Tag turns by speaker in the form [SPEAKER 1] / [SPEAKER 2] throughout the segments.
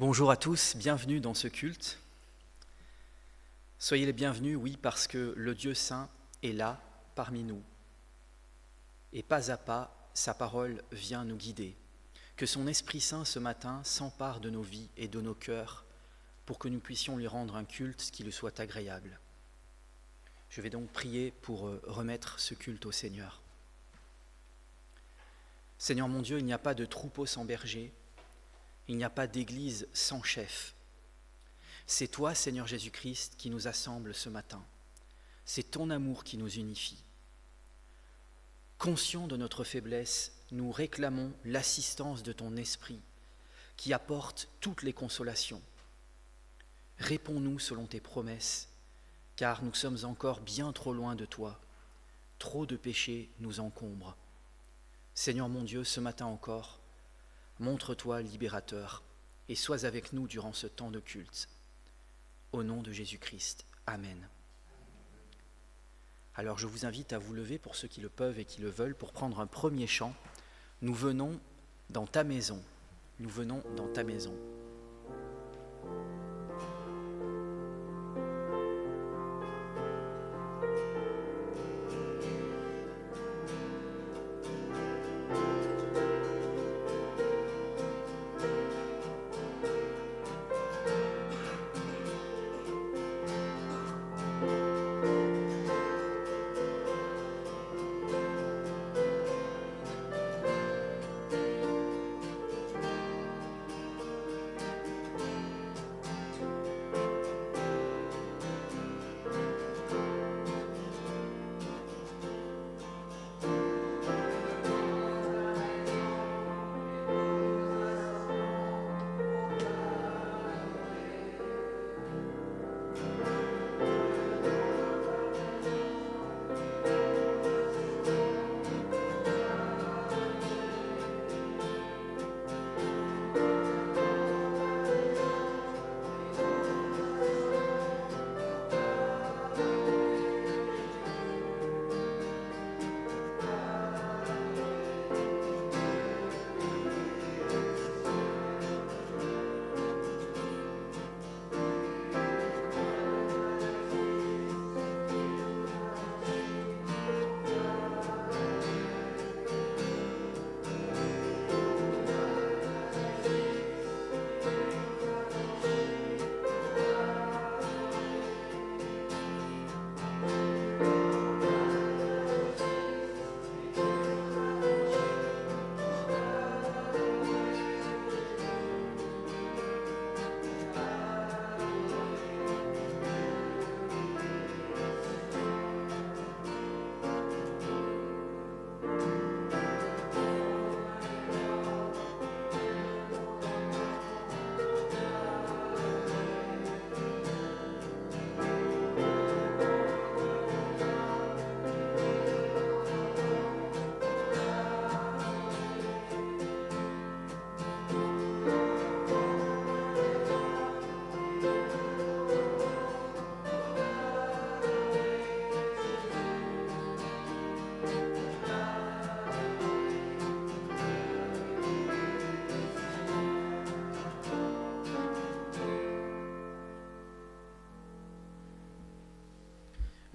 [SPEAKER 1] Bonjour à tous, bienvenue dans ce culte. Soyez les bienvenus, oui, parce que le Dieu saint est là, parmi nous. Et pas à pas, sa parole vient nous guider. Que son Esprit Saint ce matin s'empare de nos vies et de nos cœurs pour que nous puissions lui rendre un culte qui lui soit agréable. Je vais donc prier pour remettre ce culte au Seigneur. Seigneur mon Dieu, il n'y a pas de troupeau sans berger, il n'y a pas d'église sans chef. C'est toi, Seigneur Jésus-Christ, qui nous assemble ce matin. C'est ton amour qui nous unifie. Conscients de notre faiblesse, nous réclamons l'assistance de ton Esprit qui apporte toutes les consolations. Réponds-nous selon tes promesses, car nous sommes encore bien trop loin de toi. Trop de péchés nous encombrent. Seigneur mon Dieu, ce matin encore, montre-toi libérateur et sois avec nous durant ce temps de culte. Au nom de Jésus-Christ. Amen. Alors je vous invite à vous lever pour ceux qui le peuvent et qui le veulent pour prendre un premier chant. Nous venons dans ta maison. Nous venons dans ta maison.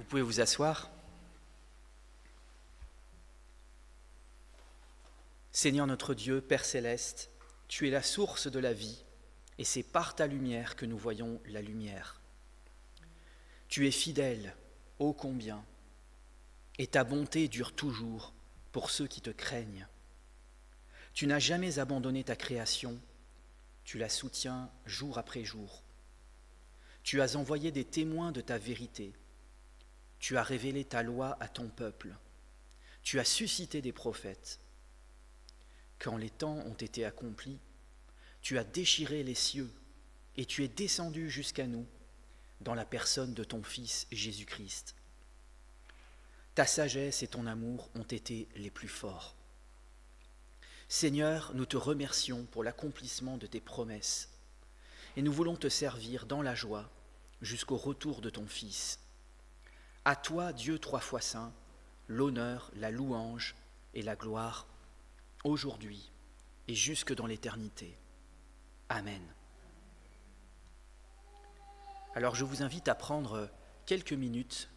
[SPEAKER 1] Vous pouvez vous asseoir. Seigneur notre Dieu, Père céleste, tu es la source de la vie et c'est par ta lumière que nous voyons la lumière. Tu es fidèle, ô combien, et ta bonté dure toujours pour ceux qui te craignent. Tu n'as jamais abandonné ta création, tu la soutiens jour après jour. Tu as envoyé des témoins de ta vérité. Tu as révélé ta loi à ton peuple. Tu as suscité des prophètes. Quand les temps ont été accomplis, tu as déchiré les cieux et tu es descendu jusqu'à nous dans la personne de ton Fils Jésus-Christ. Ta sagesse et ton amour ont été les plus forts. Seigneur, nous te remercions pour l'accomplissement de tes promesses et nous voulons te servir dans la joie jusqu'au retour de ton Fils. À toi, Dieu trois fois saint, l'honneur, la louange et la gloire, aujourd'hui et jusque dans l'éternité. Amen. Alors je vous invite à prendre quelques minutes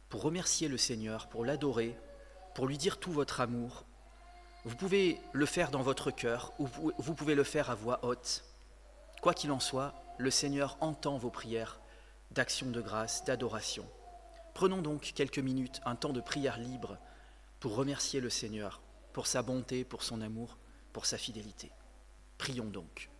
[SPEAKER 1] pour remercier le Seigneur, pour l'adorer, pour lui dire tout votre amour. Vous pouvez le faire dans votre cœur ou vous pouvez le faire à voix haute. Quoi qu'il en soit, le Seigneur entend vos prières d'action de grâce, d'adoration. Prenons donc quelques minutes, un temps de prière libre pour remercier le Seigneur pour sa bonté, pour son amour, pour sa fidélité. Prions donc.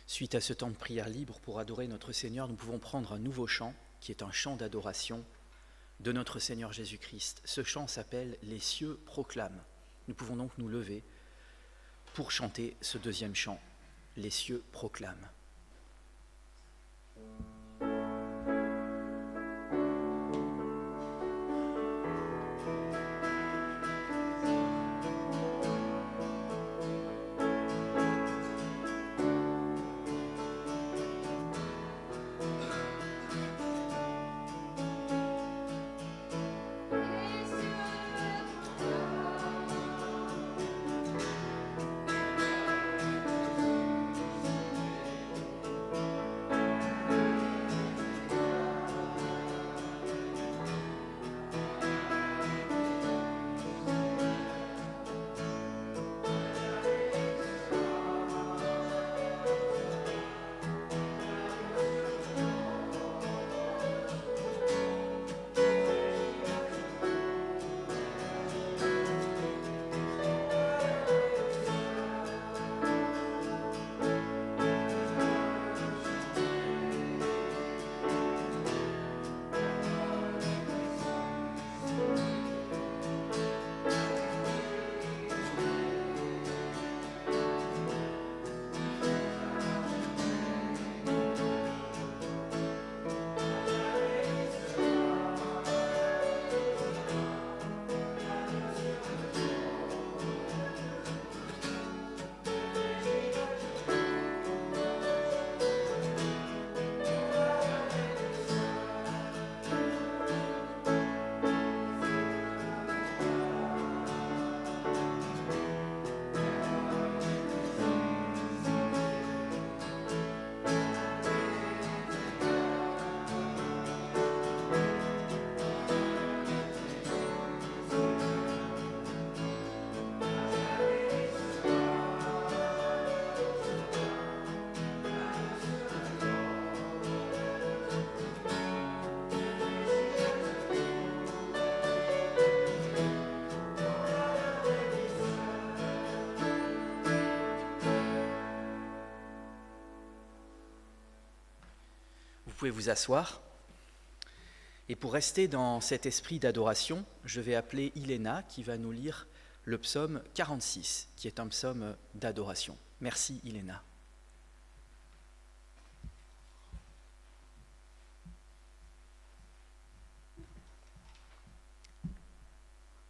[SPEAKER 1] Suite à ce temps de prière libre pour adorer notre Seigneur, nous pouvons prendre un nouveau chant, qui est un chant d'adoration de notre Seigneur Jésus-Christ. Ce chant s'appelle « Les cieux proclament ». Nous pouvons donc nous lever pour chanter ce deuxième chant, « Les cieux proclament ». pouvez vous asseoir. Et pour rester dans cet esprit d'adoration, je vais appeler Iléna qui va nous lire le psaume 46, qui est un psaume d'adoration. Merci Iléna.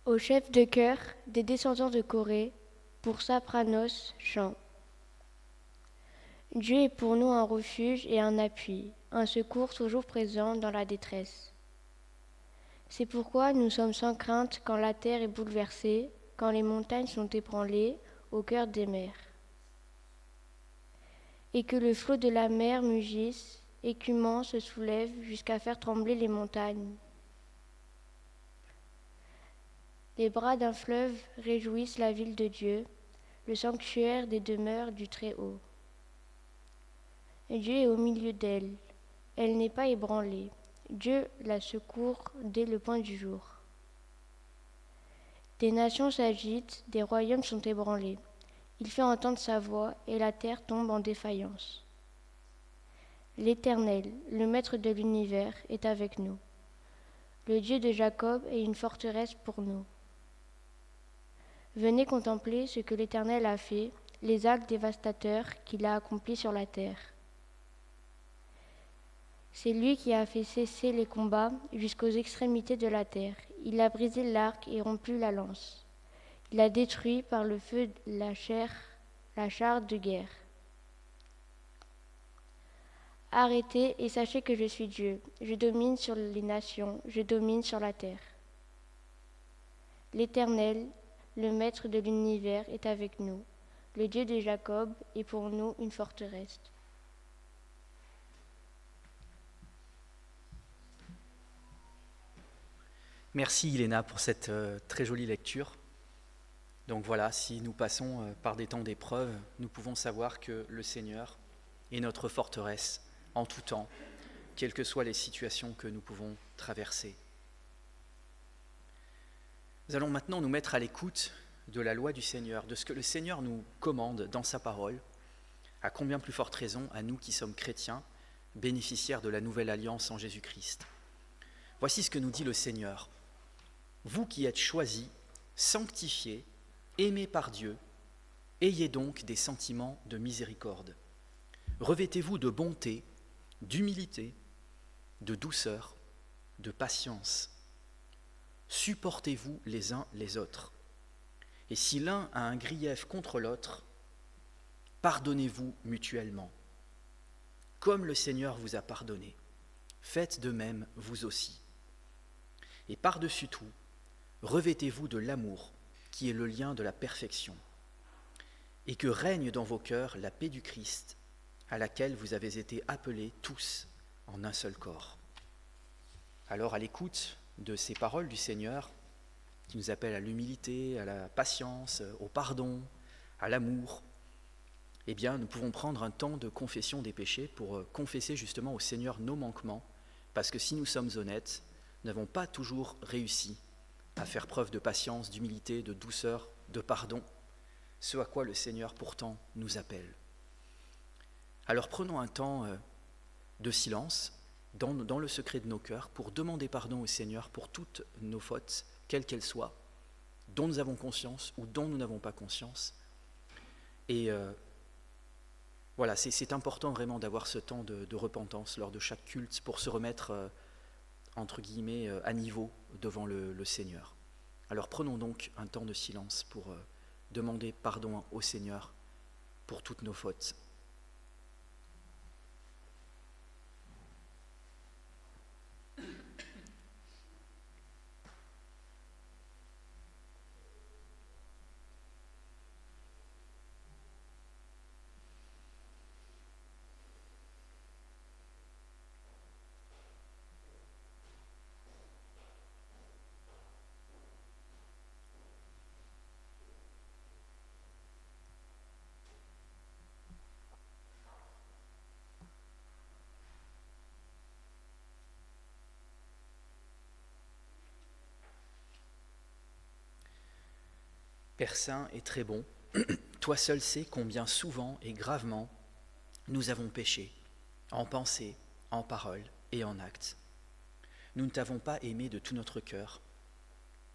[SPEAKER 2] Au chef de chœur des descendants de Corée, pour Sapranos, chant. Dieu est pour nous un refuge et un appui, un secours toujours présent dans la détresse. C'est pourquoi nous sommes sans crainte quand la terre est bouleversée, quand les montagnes sont ébranlées au cœur des mers. Et que le flot de la mer mugisse, écumant se soulève jusqu'à faire trembler les montagnes. Les bras d'un fleuve réjouissent la ville de Dieu, le sanctuaire des demeures du Très-Haut. Dieu est au milieu d'elle, elle n'est pas ébranlée. Dieu la secourt dès le point du jour. Des nations s'agitent, des royaumes sont ébranlés. Il fait entendre sa voix et la terre tombe en défaillance. L'Éternel, le Maître de l'univers, est avec nous. Le Dieu de Jacob est une forteresse pour nous. Venez contempler ce que l'Éternel a fait, les actes dévastateurs qu'il a accomplis sur la terre. C'est lui qui a fait cesser les combats jusqu'aux extrémités de la terre. Il a brisé l'arc et rompu la lance. Il a détruit par le feu la char de guerre. Arrêtez et sachez que je suis Dieu. Je domine sur les nations, je domine sur la terre. L'Éternel, le Maître de l'univers, est avec nous. Le Dieu de Jacob est pour nous une forteresse.
[SPEAKER 1] Merci Iléna pour cette très jolie lecture. Donc voilà, si nous passons par des temps d'épreuve, nous pouvons savoir que le Seigneur est notre forteresse en tout temps, quelles que soient les situations que nous pouvons traverser. Nous allons maintenant nous mettre à l'écoute de la loi du Seigneur, de ce que le Seigneur nous commande dans sa parole, à combien plus forte raison à nous qui sommes chrétiens, bénéficiaires de la nouvelle alliance en Jésus-Christ. Voici ce que nous dit le Seigneur. Vous qui êtes choisis, sanctifiés, aimés par Dieu, ayez donc des sentiments de miséricorde. Revêtez-vous de bonté, d'humilité, de douceur, de patience. Supportez-vous les uns les autres. Et si l'un a un grief contre l'autre, pardonnez-vous mutuellement. Comme le Seigneur vous a pardonné, faites de même vous aussi. Et par-dessus tout, revêtez-vous de l'amour, qui est le lien de la perfection, et que règne dans vos cœurs la paix du Christ, à laquelle vous avez été appelés tous en un seul corps. Alors, à l'écoute de ces paroles du Seigneur, qui nous appellent à l'humilité, à la patience, au pardon, à l'amour, eh bien, nous pouvons prendre un temps de confession des péchés pour confesser justement au Seigneur nos manquements, parce que si nous sommes honnêtes, nous n'avons pas toujours réussi à faire preuve de patience, d'humilité, de douceur, de pardon, ce à quoi le Seigneur pourtant nous appelle. Alors prenons un temps de silence dans le secret de nos cœurs pour demander pardon au Seigneur pour toutes nos fautes, quelles qu'elles soient, dont nous avons conscience ou dont nous n'avons pas conscience. Et voilà, c'est important vraiment d'avoir ce temps de repentance lors de chaque culte pour se remettre entre guillemets, à niveau devant le Seigneur. Alors prenons donc un temps de silence pour demander pardon au Seigneur pour toutes nos fautes. Père saint et très bon, toi seul sais combien souvent et gravement nous avons péché, en pensée, en parole et en acte. Nous ne t'avons pas aimé de tout notre cœur.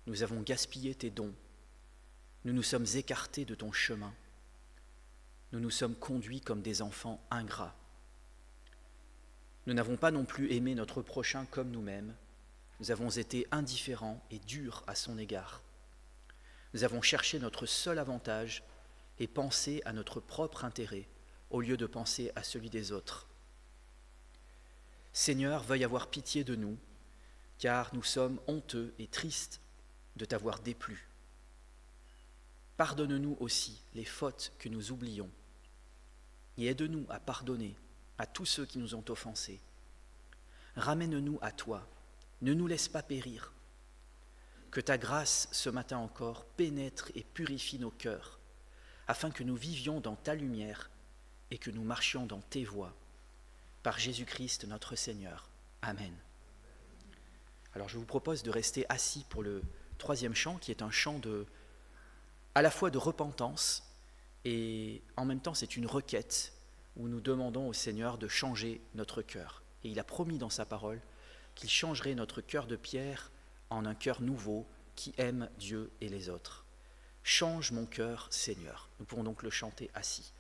[SPEAKER 1] Nous avons gaspillé tes dons. Nous nous sommes écartés de ton chemin. Nous nous sommes conduits comme des enfants ingrats. Nous n'avons pas non plus aimé notre prochain comme nous-mêmes. Nous avons été indifférents et durs à son égard. Nous avons cherché notre seul avantage et pensé à notre propre intérêt au lieu de penser à celui des autres. Seigneur, veuille avoir pitié de nous, car nous sommes honteux et tristes de t'avoir déplu. Pardonne-nous aussi les fautes que nous oublions et aide-nous à pardonner à tous ceux qui nous ont offensés. Ramène-nous à toi, ne nous laisse pas périr. Que ta grâce, ce matin encore, pénètre et purifie nos cœurs, afin que nous vivions dans ta lumière et que nous marchions dans tes voies. Par Jésus-Christ notre Seigneur. Amen. Alors je vous propose de rester assis pour le troisième chant, qui est un chant à la fois de repentance et en même temps c'est une requête où nous demandons au Seigneur de changer notre cœur. Et il a promis dans sa parole qu'il changerait notre cœur de pierre en un cœur nouveau qui aime Dieu et les autres. Change mon cœur, Seigneur. Nous pourrons donc le chanter assis.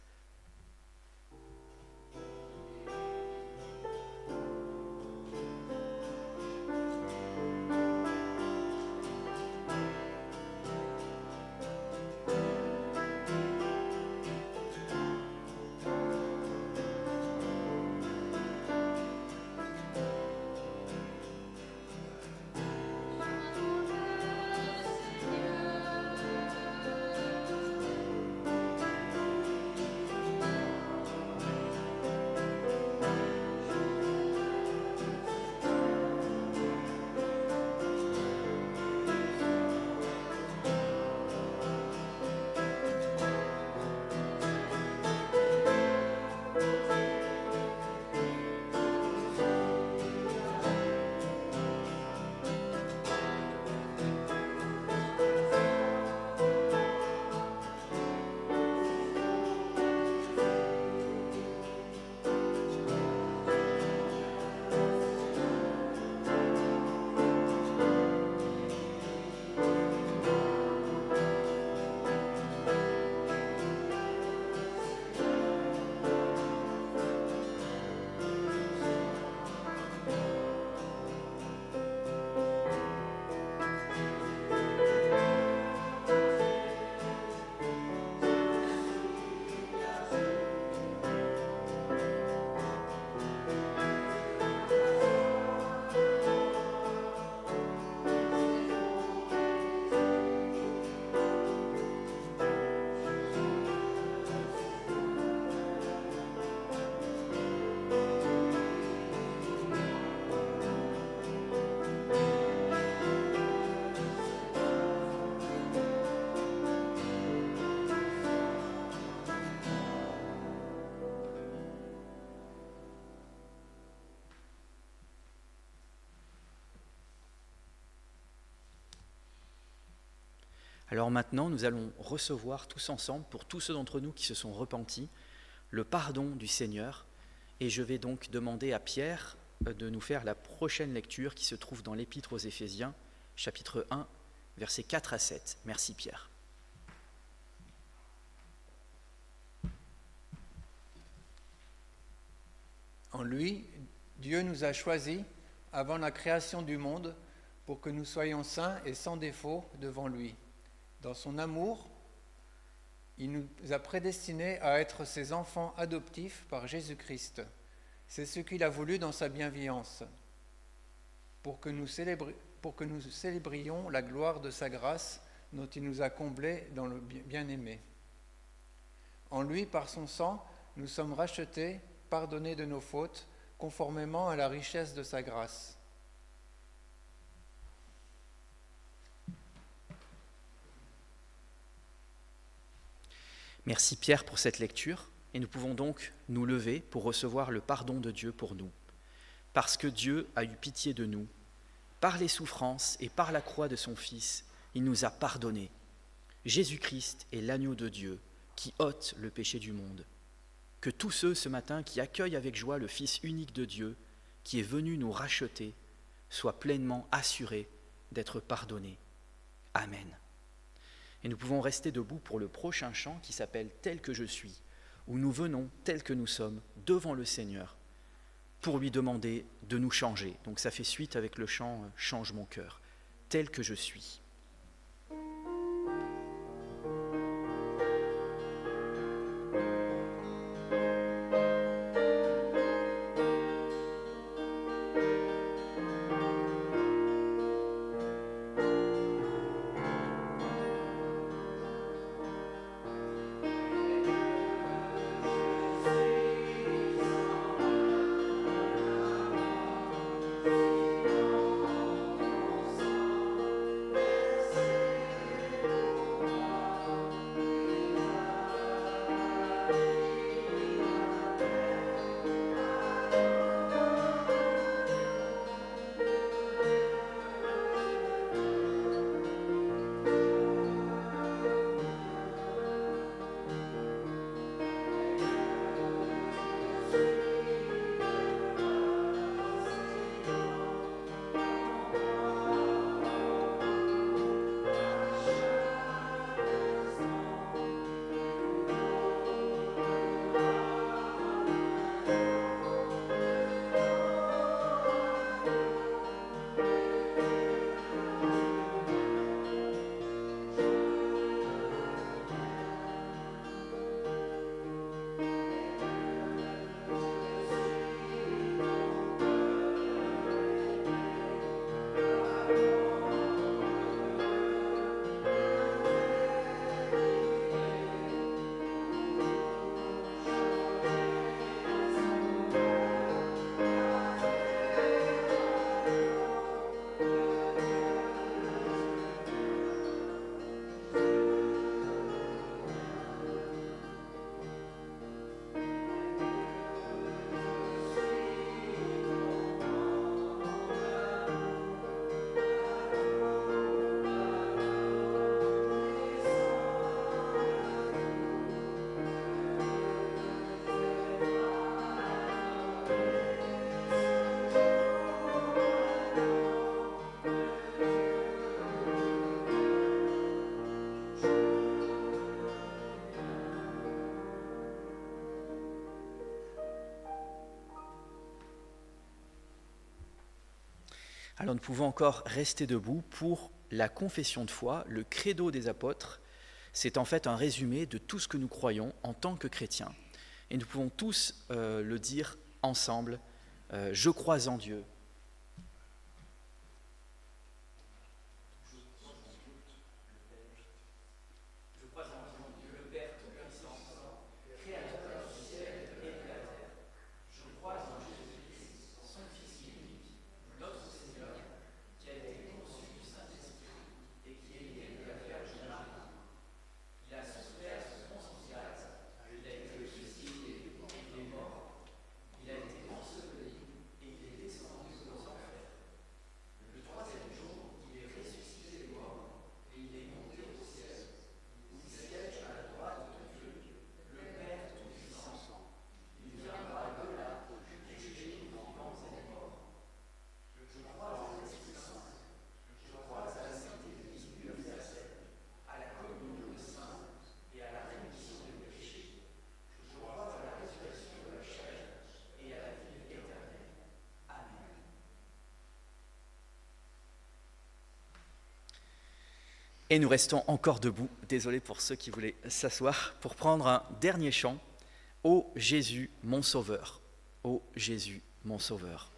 [SPEAKER 1] Alors maintenant, nous allons recevoir tous ensemble, pour tous ceux d'entre nous qui se sont repentis, le pardon du Seigneur. Et je vais donc demander à Pierre de nous faire la prochaine lecture qui se trouve dans l'Épître aux Éphésiens, chapitre 1, versets 4 à 7. Merci Pierre.
[SPEAKER 3] En lui, Dieu nous a choisis avant la création du monde pour que nous soyons saints et sans défaut devant lui. Dans son amour, il nous a prédestinés à être ses enfants adoptifs par Jésus-Christ. C'est ce qu'il a voulu dans sa bienveillance, pour que nous célébrions la gloire de sa grâce dont il nous a comblés dans le bien-aimé. En lui, par son sang, nous sommes rachetés, pardonnés de nos fautes, conformément à la richesse de sa grâce.
[SPEAKER 1] Merci Pierre pour cette lecture, et nous pouvons donc nous lever pour recevoir le pardon de Dieu pour nous. Parce que Dieu a eu pitié de nous, par les souffrances et par la croix de son Fils, il nous a pardonnés. Jésus-Christ est l'agneau de Dieu qui ôte le péché du monde. Que tous ceux ce matin qui accueillent avec joie le Fils unique de Dieu qui est venu nous racheter, soit pleinement assuré d'être pardonné. Amen. Et nous pouvons rester debout pour le prochain chant qui s'appelle « Tel que je suis », où nous venons, tels que nous sommes, devant le Seigneur, pour lui demander de nous changer. Donc ça fait suite avec le chant « Change mon cœur », tel que je suis. Alors nous pouvons encore rester debout pour la confession de foi, le credo des apôtres. C'est en fait un résumé de tout ce que nous croyons en tant que chrétiens. Et nous pouvons tous le dire ensemble, je crois en Dieu. Et nous restons encore debout, désolé pour ceux qui voulaient s'asseoir, pour prendre un dernier chant, « Ô Jésus, mon Sauveur, ô Jésus, mon Sauveur ».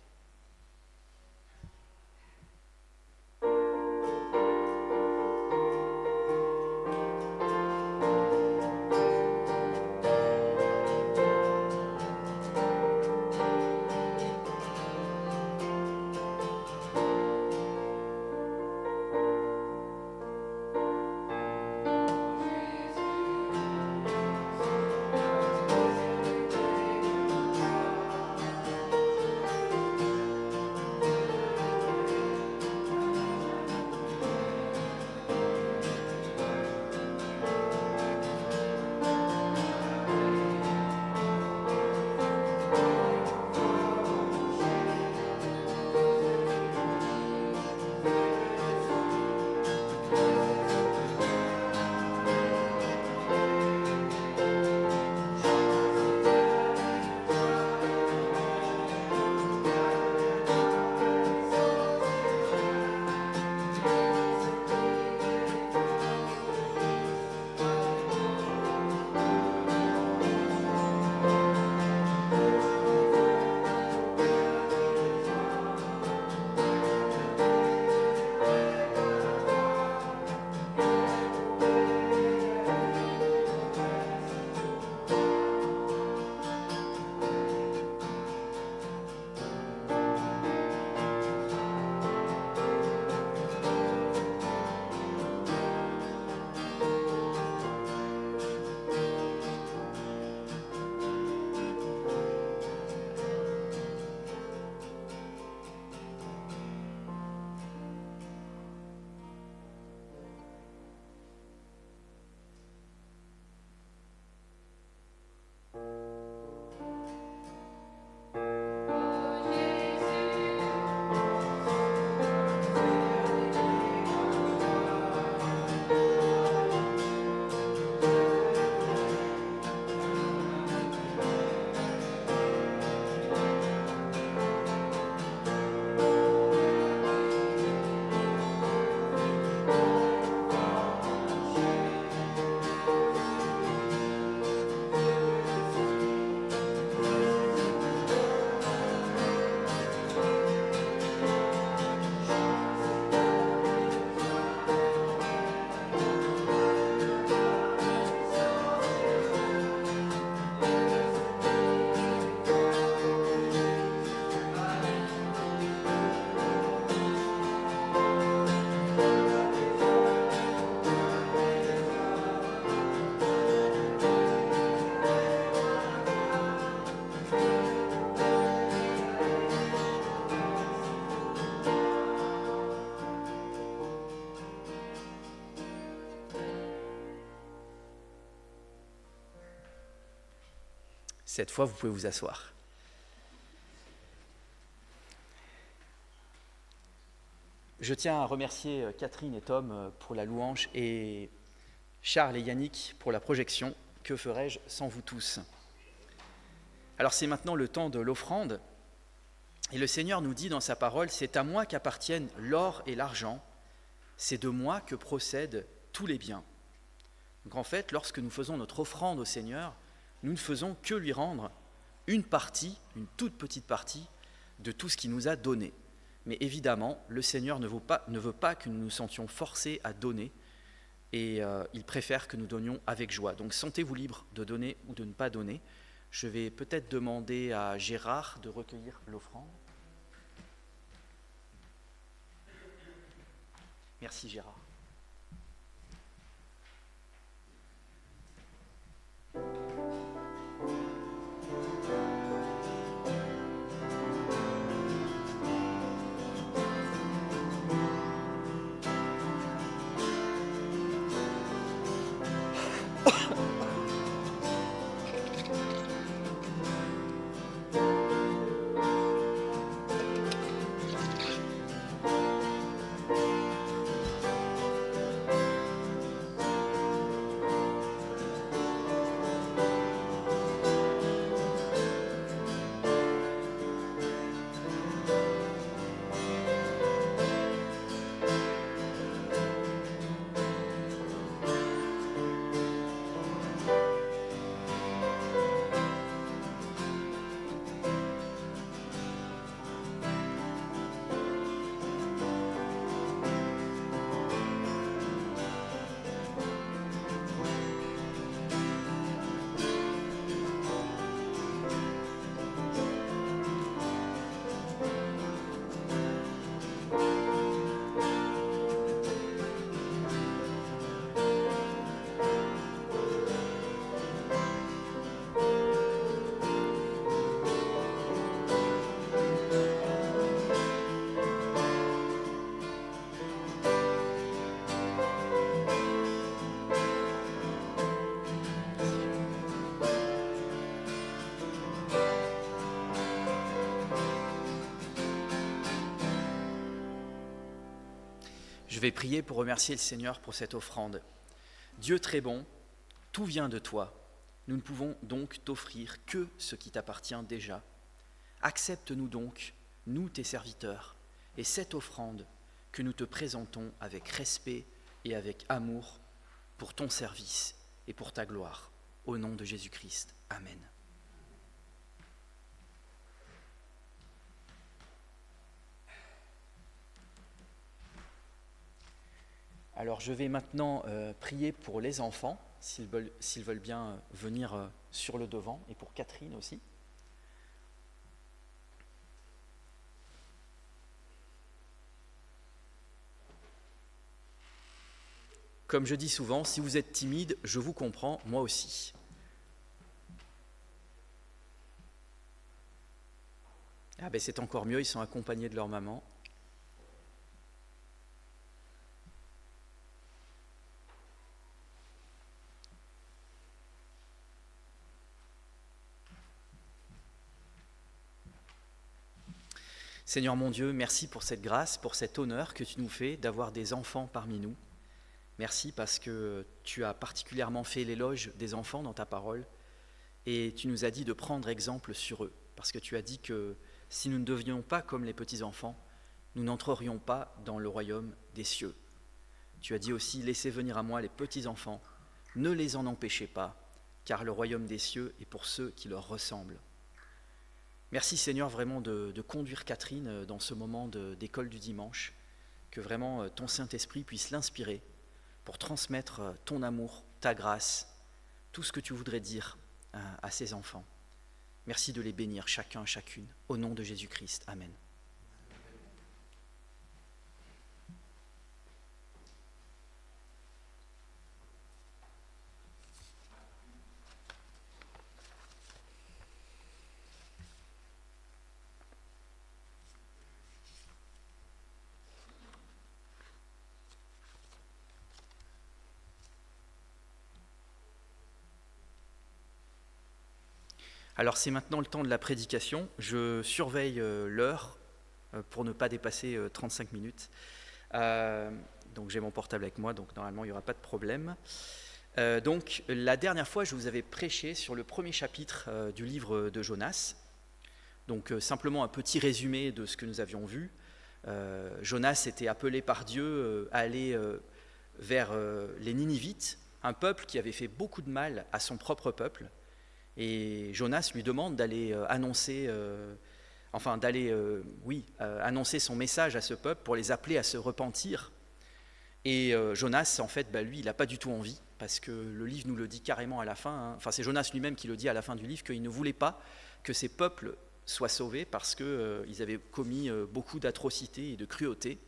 [SPEAKER 1] Cette fois, vous pouvez vous asseoir. Je tiens à remercier Catherine et Tom pour la louange et Charles et Yannick pour la projection. Que ferais-je sans vous tous ? Alors c'est maintenant le temps de l'offrande. Et le Seigneur nous dit dans sa parole, « C'est à moi qu'appartiennent l'or et l'argent, c'est de moi que procèdent tous les biens. » Donc en fait, lorsque nous faisons notre offrande au Seigneur, nous ne faisons que lui rendre une partie, une toute petite partie de tout ce qu'il nous a donné. Mais évidemment, le Seigneur ne veut pas que nous nous sentions forcés à donner et il préfère que nous donnions avec joie. Donc sentez-vous libre de donner ou de ne pas donner. Je vais peut-être demander à Gérard de recueillir l'offrande. Merci Gérard. Je vais prier pour remercier le Seigneur pour cette offrande. Dieu très bon, tout vient de toi. Nous ne pouvons donc t'offrir que ce qui t'appartient déjà. Accepte-nous donc, nous tes serviteurs, et cette offrande que nous te présentons avec respect et avec amour pour ton service et pour ta gloire. Au nom de Jésus-Christ. Amen. Alors je vais maintenant prier pour les enfants, s'ils veulent bien venir sur le devant, et pour Catherine aussi. Comme je dis souvent, si vous êtes timide, je vous comprends, moi aussi. Ah ben c'est encore mieux, ils sont accompagnés de leur maman. Seigneur mon Dieu, merci pour cette grâce, pour cet honneur que tu nous fais d'avoir des enfants parmi nous. Merci parce que tu as particulièrement fait l'éloge des enfants dans ta parole et tu nous as dit de prendre exemple sur eux, parce que tu as dit que si nous ne devenions pas comme les petits-enfants, nous n'entrerions pas dans le royaume des cieux. Tu as dit aussi, laissez venir à moi les petits-enfants, ne les en empêchez pas, car le royaume des cieux est pour ceux qui leur ressemblent. Merci Seigneur vraiment de conduire Catherine dans ce moment d'école du dimanche, que vraiment ton Saint-Esprit puisse l'inspirer pour transmettre ton amour, ta grâce, tout ce que tu voudrais dire à ces enfants. Merci de les bénir chacun, chacune, au nom de Jésus-Christ. Amen. Alors c'est maintenant le temps de la prédication. Je surveille l'heure pour ne pas dépasser 35 minutes. Donc j'ai mon portable avec moi, donc normalement il n'y aura pas de problème. Donc la dernière fois, je vous avais prêché sur le premier chapitre du livre de Jonas. Donc simplement un petit résumé de ce que nous avions vu. Jonas était appelé par Dieu à aller vers les Ninivites, un peuple qui avait fait beaucoup de mal à son propre peuple. Et Jonas lui demande d'aller annoncer son message à ce peuple pour les appeler à se repentir. Et Jonas, en fait, lui, il n'a pas du tout envie, parce que le livre nous le dit carrément à la fin. Enfin, c'est Jonas lui-même qui le dit à la fin du livre, qu'il ne voulait pas que ces peuples soient sauvés parce qu'ils avaient commis beaucoup d'atrocités et de cruautés.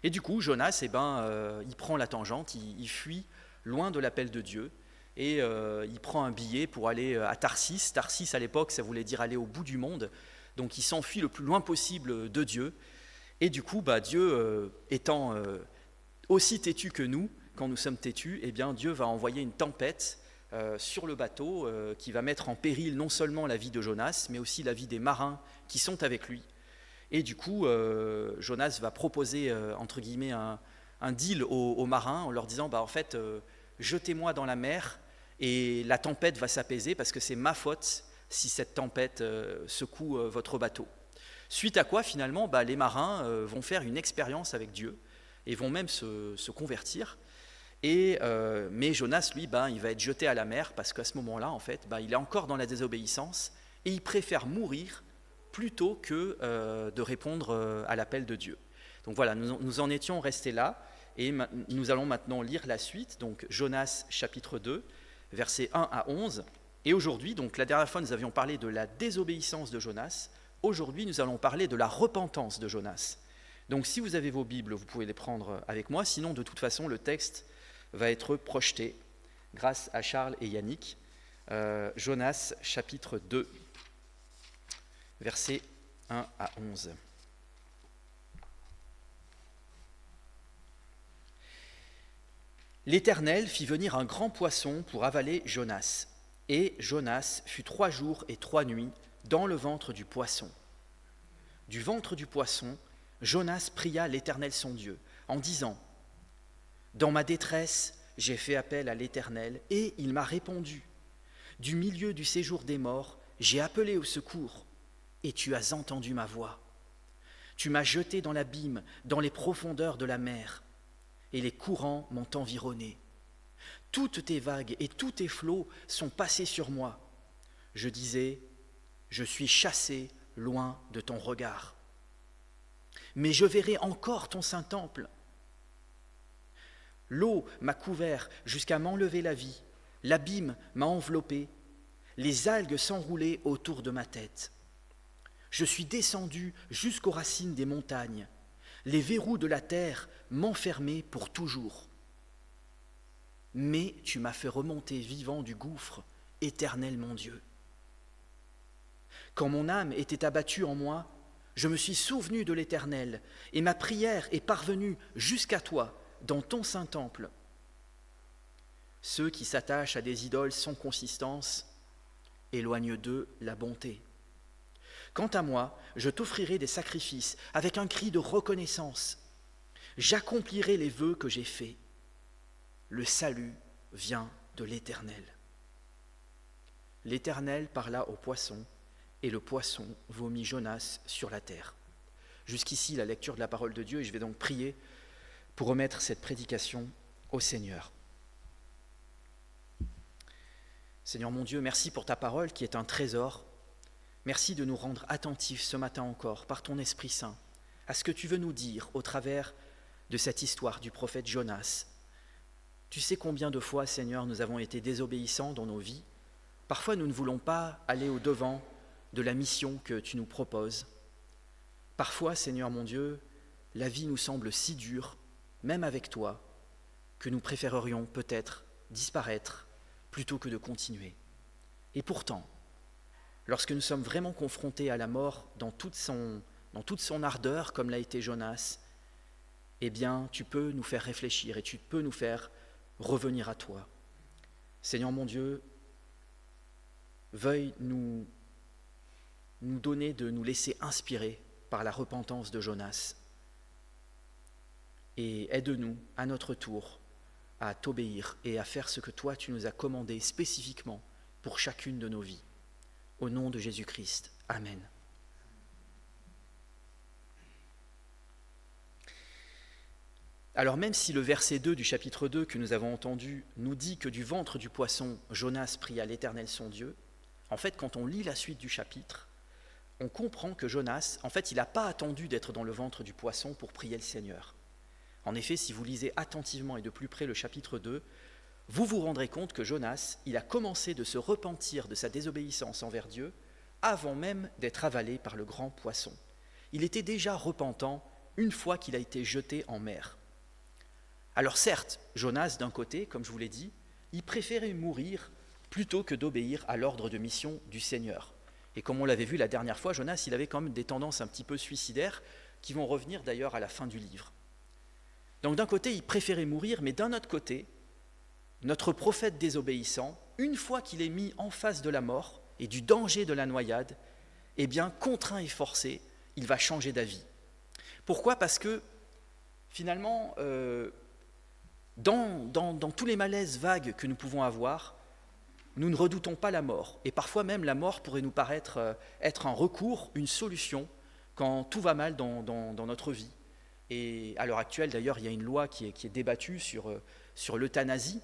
[SPEAKER 1] Et du coup, Jonas, il prend la tangente, il fuit loin de l'appel de Dieu. Et il prend un billet pour aller à Tarsis. Tarsis, à l'époque, ça voulait dire aller au bout du monde. Donc il s'enfuit le plus loin possible de Dieu. Et du coup, Dieu étant aussi têtu que nous, quand nous sommes têtus, eh bien Dieu va envoyer une tempête sur le bateau qui va mettre en péril non seulement la vie de Jonas, mais aussi la vie des marins qui sont avec lui. Et du coup, Jonas va proposer, entre guillemets, un deal aux marins en leur disant, jetez-moi dans la mer, et la tempête va s'apaiser parce que c'est ma faute si cette tempête secoue votre bateau. Suite à quoi, finalement, les marins vont faire une expérience avec Dieu et vont même se convertir. Mais Jonas, lui, il va être jeté à la mer parce qu'à ce moment-là, en fait, il est encore dans la désobéissance et il préfère mourir plutôt que de répondre à l'appel de Dieu. Donc voilà, nous en étions restés là et nous allons maintenant lire la suite, donc Jonas chapitre 2, versets 1 à 11. Et aujourd'hui, donc la dernière fois, nous avions parlé de la désobéissance de Jonas. Aujourd'hui, nous allons parler de la repentance de Jonas. Donc si vous avez vos Bibles, vous pouvez les prendre avec moi. Sinon, de toute façon, le texte va être projeté grâce à Charles et Yannick. Jonas chapitre 2, versets 1 à 11. L'Éternel fit venir un grand poisson pour avaler Jonas. Et Jonas fut 3 jours et 3 nuits dans le ventre du poisson. Du ventre du poisson, Jonas pria l'Éternel son Dieu, en disant : « Dans ma détresse, j'ai fait appel à l'Éternel, et il m'a répondu. Du milieu du séjour des morts, j'ai appelé au secours, et tu as entendu ma voix. Tu m'as jeté dans l'abîme, dans les profondeurs de la mer, et les courants m'ont environné. Toutes tes vagues et tous tes flots sont passés sur moi. Je disais, je suis chassé loin de ton regard. Mais je verrai encore ton saint temple. L'eau m'a couvert jusqu'à m'enlever la vie. L'abîme m'a enveloppé. Les algues s'enroulaient autour de ma tête. Je suis descendu jusqu'aux racines des montagnes. Les verrous de la terre m'enfermaient pour toujours. Mais tu m'as fait remonter vivant du gouffre, Éternel mon Dieu. Quand mon âme était abattue en moi, je me suis souvenu de l'Éternel, et ma prière est parvenue jusqu'à toi, dans ton saint temple. Ceux qui s'attachent à des idoles sans consistance, éloignent d'eux la bonté. Quant à moi, je t'offrirai des sacrifices avec un cri de reconnaissance. J'accomplirai les vœux que j'ai faits. Le salut vient de l'Éternel. L'Éternel parla au poisson, et le poisson vomit Jonas sur la terre. Jusqu'ici, la lecture de la parole de Dieu, et je vais donc prier pour remettre cette prédication au Seigneur. Seigneur mon Dieu, merci pour ta parole qui est un trésor. Merci de nous rendre attentifs ce matin encore, par ton Esprit Saint, à ce que tu veux nous dire au travers de cette histoire du prophète Jonas. Tu sais combien de fois, Seigneur, nous avons été désobéissants dans nos vies. Parfois, nous ne voulons pas aller au-devant de la mission que tu nous proposes. Parfois, Seigneur mon Dieu, la vie nous semble si dure, même avec toi, que nous préférerions peut-être disparaître plutôt que de continuer. Et pourtant, lorsque nous sommes vraiment confrontés à la mort dans toute son ardeur, comme l'a été Jonas, eh bien, tu peux nous faire réfléchir et tu peux nous faire revenir à toi. Seigneur mon Dieu, veuille nous nous donner de nous laisser inspirer par la repentance de Jonas. Et aide-nous, à notre tour, à t'obéir et à faire ce que toi tu nous as commandé spécifiquement pour chacune de nos vies. Au nom de Jésus-Christ. Amen. Alors même si le verset 2 du chapitre 2 que nous avons entendu nous dit que du ventre du poisson, Jonas pria l'Éternel son Dieu, en fait, quand on lit la suite du chapitre, on comprend que Jonas, en fait, il n'a pas attendu d'être dans le ventre du poisson pour prier le Seigneur. En effet, si vous lisez attentivement et de plus près le chapitre 2, vous vous rendrez compte que Jonas, il a commencé de se repentir de sa désobéissance envers Dieu avant même d'être avalé par le grand poisson. Il était déjà repentant une fois qu'il a été jeté en mer. Alors certes, Jonas, d'un côté, comme je vous l'ai dit, il préférait mourir plutôt que d'obéir à l'ordre de mission du Seigneur. Et comme on l'avait vu la dernière fois, Jonas, il avait quand même des tendances un petit peu suicidaires qui vont revenir d'ailleurs à la fin du livre. Donc d'un côté, il préférait mourir, mais d'un autre côté, notre prophète désobéissant, une fois qu'il est mis en face de la mort et du danger de la noyade, eh bien, contraint et forcé, il va changer d'avis. Pourquoi ? Parce que finalement, dans tous les malaises vagues que nous pouvons avoir, nous ne redoutons pas la mort. Et parfois même, la mort pourrait nous paraître être un recours, une solution, quand tout va mal dans notre vie. Et à l'heure actuelle, d'ailleurs, il y a une loi qui est débattue sur l'euthanasie.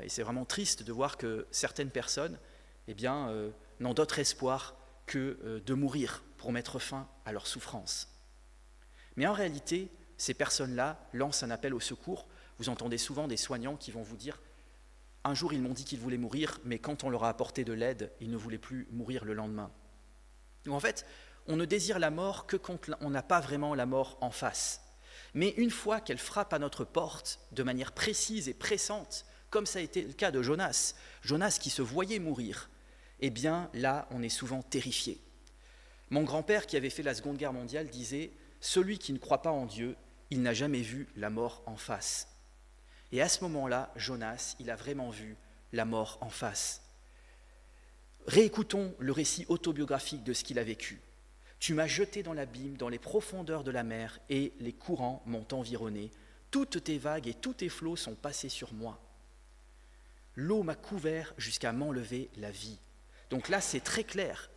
[SPEAKER 1] Et c'est vraiment triste de voir que certaines personnes n'ont d'autre espoir que de mourir pour mettre fin à leur souffrance. Mais en réalité, ces personnes-là lancent un appel au secours. Vous entendez souvent des soignants qui vont vous dire « Un jour, ils m'ont dit qu'ils voulaient mourir, mais quand on leur a apporté de l'aide, ils ne voulaient plus mourir le lendemain. » Donc en fait, on ne désire la mort que quand on n'a pas vraiment la mort en face. Mais une fois qu'elle frappe à notre porte de manière précise et pressante, comme ça a été le cas de Jonas, Jonas qui se voyait mourir, eh bien là, on est souvent terrifié. Mon grand-père, qui avait fait la Seconde Guerre mondiale, disait « Celui qui ne croit pas en Dieu, il n'a jamais vu la mort en face. » Et à ce moment-là, Jonas, il a vraiment vu la mort en face. Réécoutons le récit autobiographique de ce qu'il a vécu. « Tu m'as jeté dans l'abîme, dans les profondeurs de la mer, et les courants m'ont environné. Toutes tes vagues et tous tes flots sont passés sur moi. L'eau m'a couvert jusqu'à m'enlever la vie. » Donc là, c'est très clair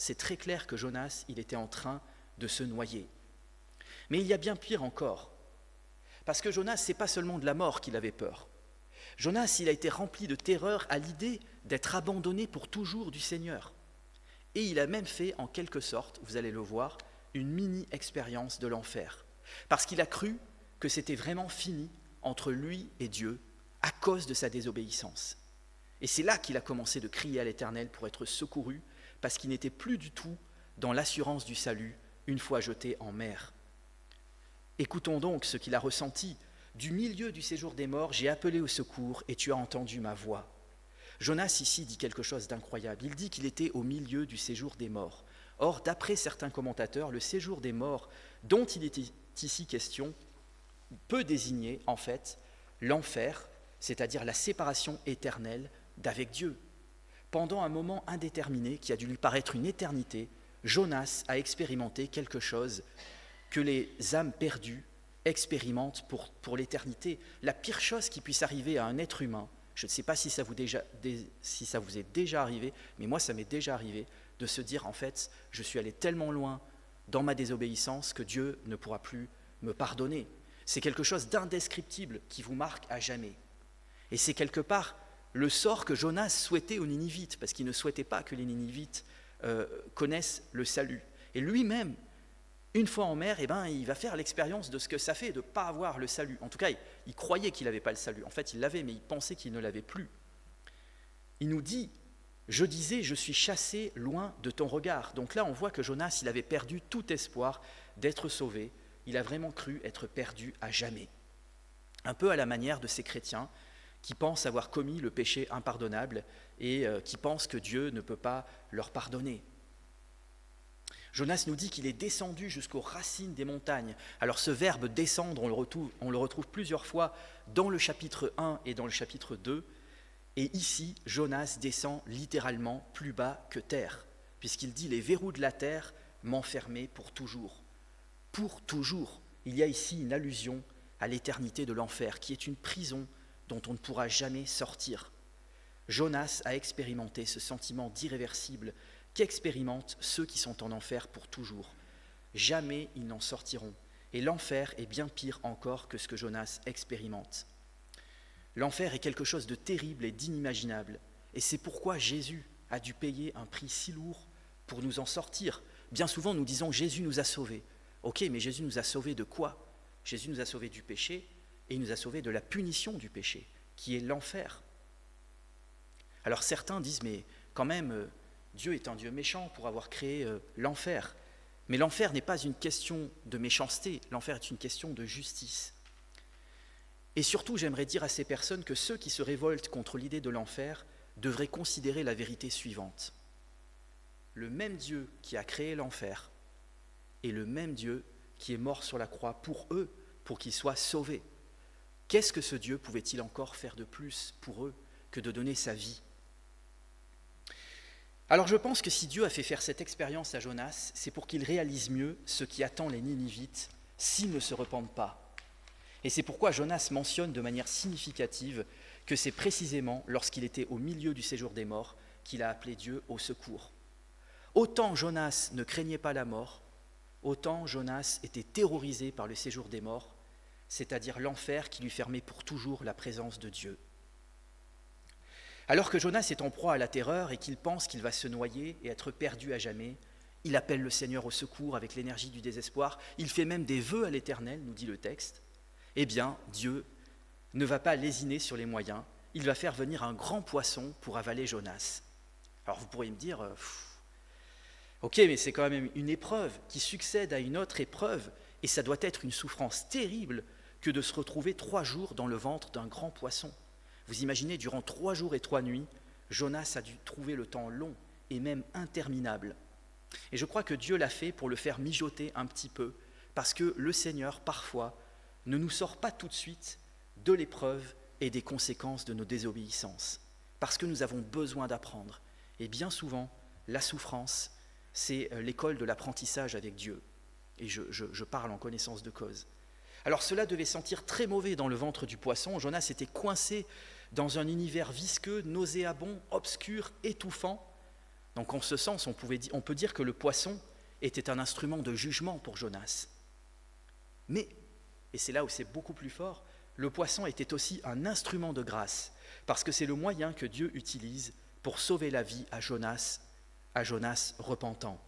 [SPEAKER 1] que Jonas, il était en train de se noyer. Mais il y a bien pire encore. Parce que Jonas, ce n'est pas seulement de la mort qu'il avait peur. Jonas, il a été rempli de terreur à l'idée d'être abandonné pour toujours du Seigneur. Et il a même fait, en quelque sorte, vous allez le voir, une mini-expérience de l'enfer. Parce qu'il a cru que c'était vraiment fini entre lui et Dieu à cause de sa désobéissance. Et c'est là qu'il a commencé de crier à l'Éternel pour être secouru, parce qu'il n'était plus du tout dans l'assurance du salut une fois jeté en mer. Écoutons donc ce qu'il a ressenti. « Du milieu du séjour des morts, j'ai appelé au secours et tu as entendu ma voix. » Jonas ici dit quelque chose d'incroyable. Il dit qu'il était au milieu du séjour des morts. Or, d'après certains commentateurs, le séjour des morts dont il est ici question peut désigner en fait l'enfer, c'est-à-dire la séparation éternelle d'avec Dieu. Pendant un moment indéterminé qui a dû lui paraître une éternité, Jonas a expérimenté quelque chose que les âmes perdues expérimentent pour l'éternité. La pire chose qui puisse arriver à un être humain, je ne sais pas si ça vous est déjà arrivé, mais moi ça m'est déjà arrivé, de se dire en fait, je suis allé tellement loin dans ma désobéissance que Dieu ne pourra plus me pardonner. C'est quelque chose d'indescriptible qui vous marque à jamais. Et c'est quelque part le sort que Jonas souhaitait aux Ninivites, parce qu'il ne souhaitait pas que les Ninivites connaissent le salut. Et lui-même, une fois en mer, il va faire l'expérience de ce que ça fait de ne pas avoir le salut. En tout cas, il croyait qu'il n'avait pas le salut. En fait, il l'avait, mais il pensait qu'il ne l'avait plus. Il nous dit « Je disais, je suis chassé loin de ton regard ». Donc là, on voit que Jonas, il avait perdu tout espoir d'être sauvé. Il a vraiment cru être perdu à jamais. Un peu à la manière de ces chrétiens qui pensent avoir commis le péché impardonnable et qui pensent que Dieu ne peut pas leur pardonner. Jonas nous dit qu'il est descendu jusqu'aux racines des montagnes. Alors ce verbe « descendre », on le retrouve plusieurs fois dans le chapitre 1 et dans le chapitre 2. Et ici, Jonas descend littéralement plus bas que terre. puisqu'il dit « Les verrous de la terre m'enfermaient pour toujours ». Pour toujours. Il y a ici une allusion à l'éternité de l'enfer, qui est une prison dont on ne pourra jamais sortir. Jonas a expérimenté ce sentiment d'irréversible qu'expérimentent ceux qui sont en enfer pour toujours. Jamais ils n'en sortiront. Et l'enfer est bien pire encore que ce que Jonas expérimente. L'enfer est quelque chose de terrible et d'inimaginable. Et c'est pourquoi Jésus a dû payer un prix si lourd pour nous en sortir. Bien souvent, nous disons « Jésus nous a sauvés ». Ok, mais Jésus nous a sauvés de quoi ? Jésus nous a sauvés du péché et il nous a sauvés de la punition du péché, qui est l'enfer. Alors certains disent « Mais quand même, Dieu est un Dieu méchant pour avoir créé l'enfer ». Mais l'enfer n'est pas une question de méchanceté, l'enfer est une question de justice. Et surtout, j'aimerais dire à ces personnes que ceux qui se révoltent contre l'idée de l'enfer devraient considérer la vérité suivante. Le même Dieu qui a créé l'enfer est le même Dieu qui est mort sur la croix pour eux, pour qu'ils soient sauvés. Qu'est-ce que ce Dieu pouvait-il encore faire de plus pour eux que de donner sa vie ? Alors je pense que si Dieu a fait faire cette expérience à Jonas, c'est pour qu'il réalise mieux ce qui attend les Ninivites s'ils ne se repentent pas. Et c'est pourquoi Jonas mentionne de manière significative que c'est précisément lorsqu'il était au milieu du séjour des morts qu'il a appelé Dieu au secours. Autant Jonas ne craignait pas la mort, autant Jonas était terrorisé par le séjour des morts, c'est-à-dire l'enfer qui lui fermait pour toujours la présence de Dieu. Alors que Jonas est en proie à la terreur et qu'il pense qu'il va se noyer et être perdu à jamais, il appelle le Seigneur au secours avec l'énergie du désespoir, il fait même des vœux à l'Éternel, nous dit le texte. Eh bien, Dieu ne va pas lésiner sur les moyens, il va faire venir un grand poisson pour avaler Jonas. Alors vous pourriez me dire, ok, mais c'est quand même une épreuve qui succède à une autre épreuve, et ça doit être une souffrance terrible que de se retrouver 3 jours dans le ventre d'un grand poisson. Vous imaginez, durant 3 jours et 3 nuits, Jonas a dû trouver le temps long et même interminable. Et je crois que Dieu l'a fait pour le faire mijoter un petit peu, parce que le Seigneur, parfois, ne nous sort pas tout de suite de l'épreuve et des conséquences de nos désobéissances, parce que nous avons besoin d'apprendre. Et bien souvent, la souffrance, c'est l'école de l'apprentissage avec Dieu. Et je parle en connaissance de cause. Alors cela devait sentir très mauvais dans le ventre du poisson. Jonas était coincé dans un univers visqueux, nauséabond, obscur, étouffant. Donc en ce sens, on peut dire que le poisson était un instrument de jugement pour Jonas. Mais, et c'est là où c'est beaucoup plus fort, le poisson était aussi un instrument de grâce, parce que c'est le moyen que Dieu utilise pour sauver la vie à Jonas repentant.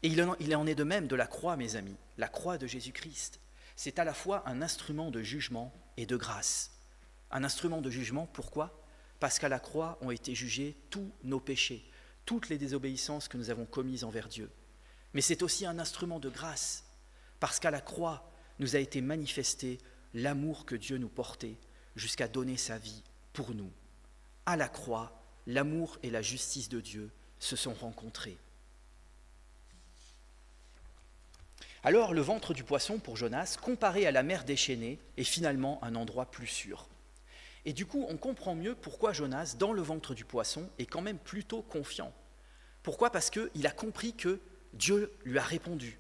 [SPEAKER 1] Et il en est de même de la croix, mes amis, la croix de Jésus-Christ. C'est à la fois un instrument de jugement et de grâce. Un instrument de jugement, pourquoi ? Parce qu'à la croix ont été jugés tous nos péchés, toutes les désobéissances que nous avons commises envers Dieu. Mais c'est aussi un instrument de grâce, parce qu'à la croix nous a été manifesté l'amour que Dieu nous portait jusqu'à donner sa vie pour nous. À la croix, l'amour et la justice de Dieu se sont rencontrés. Alors le ventre du poisson pour Jonas, comparé à la mer déchaînée, est finalement un endroit plus sûr. Et du coup, on comprend mieux pourquoi Jonas, dans le ventre du poisson, est quand même plutôt confiant. Pourquoi ? Parce qu'il a compris que Dieu lui a répondu.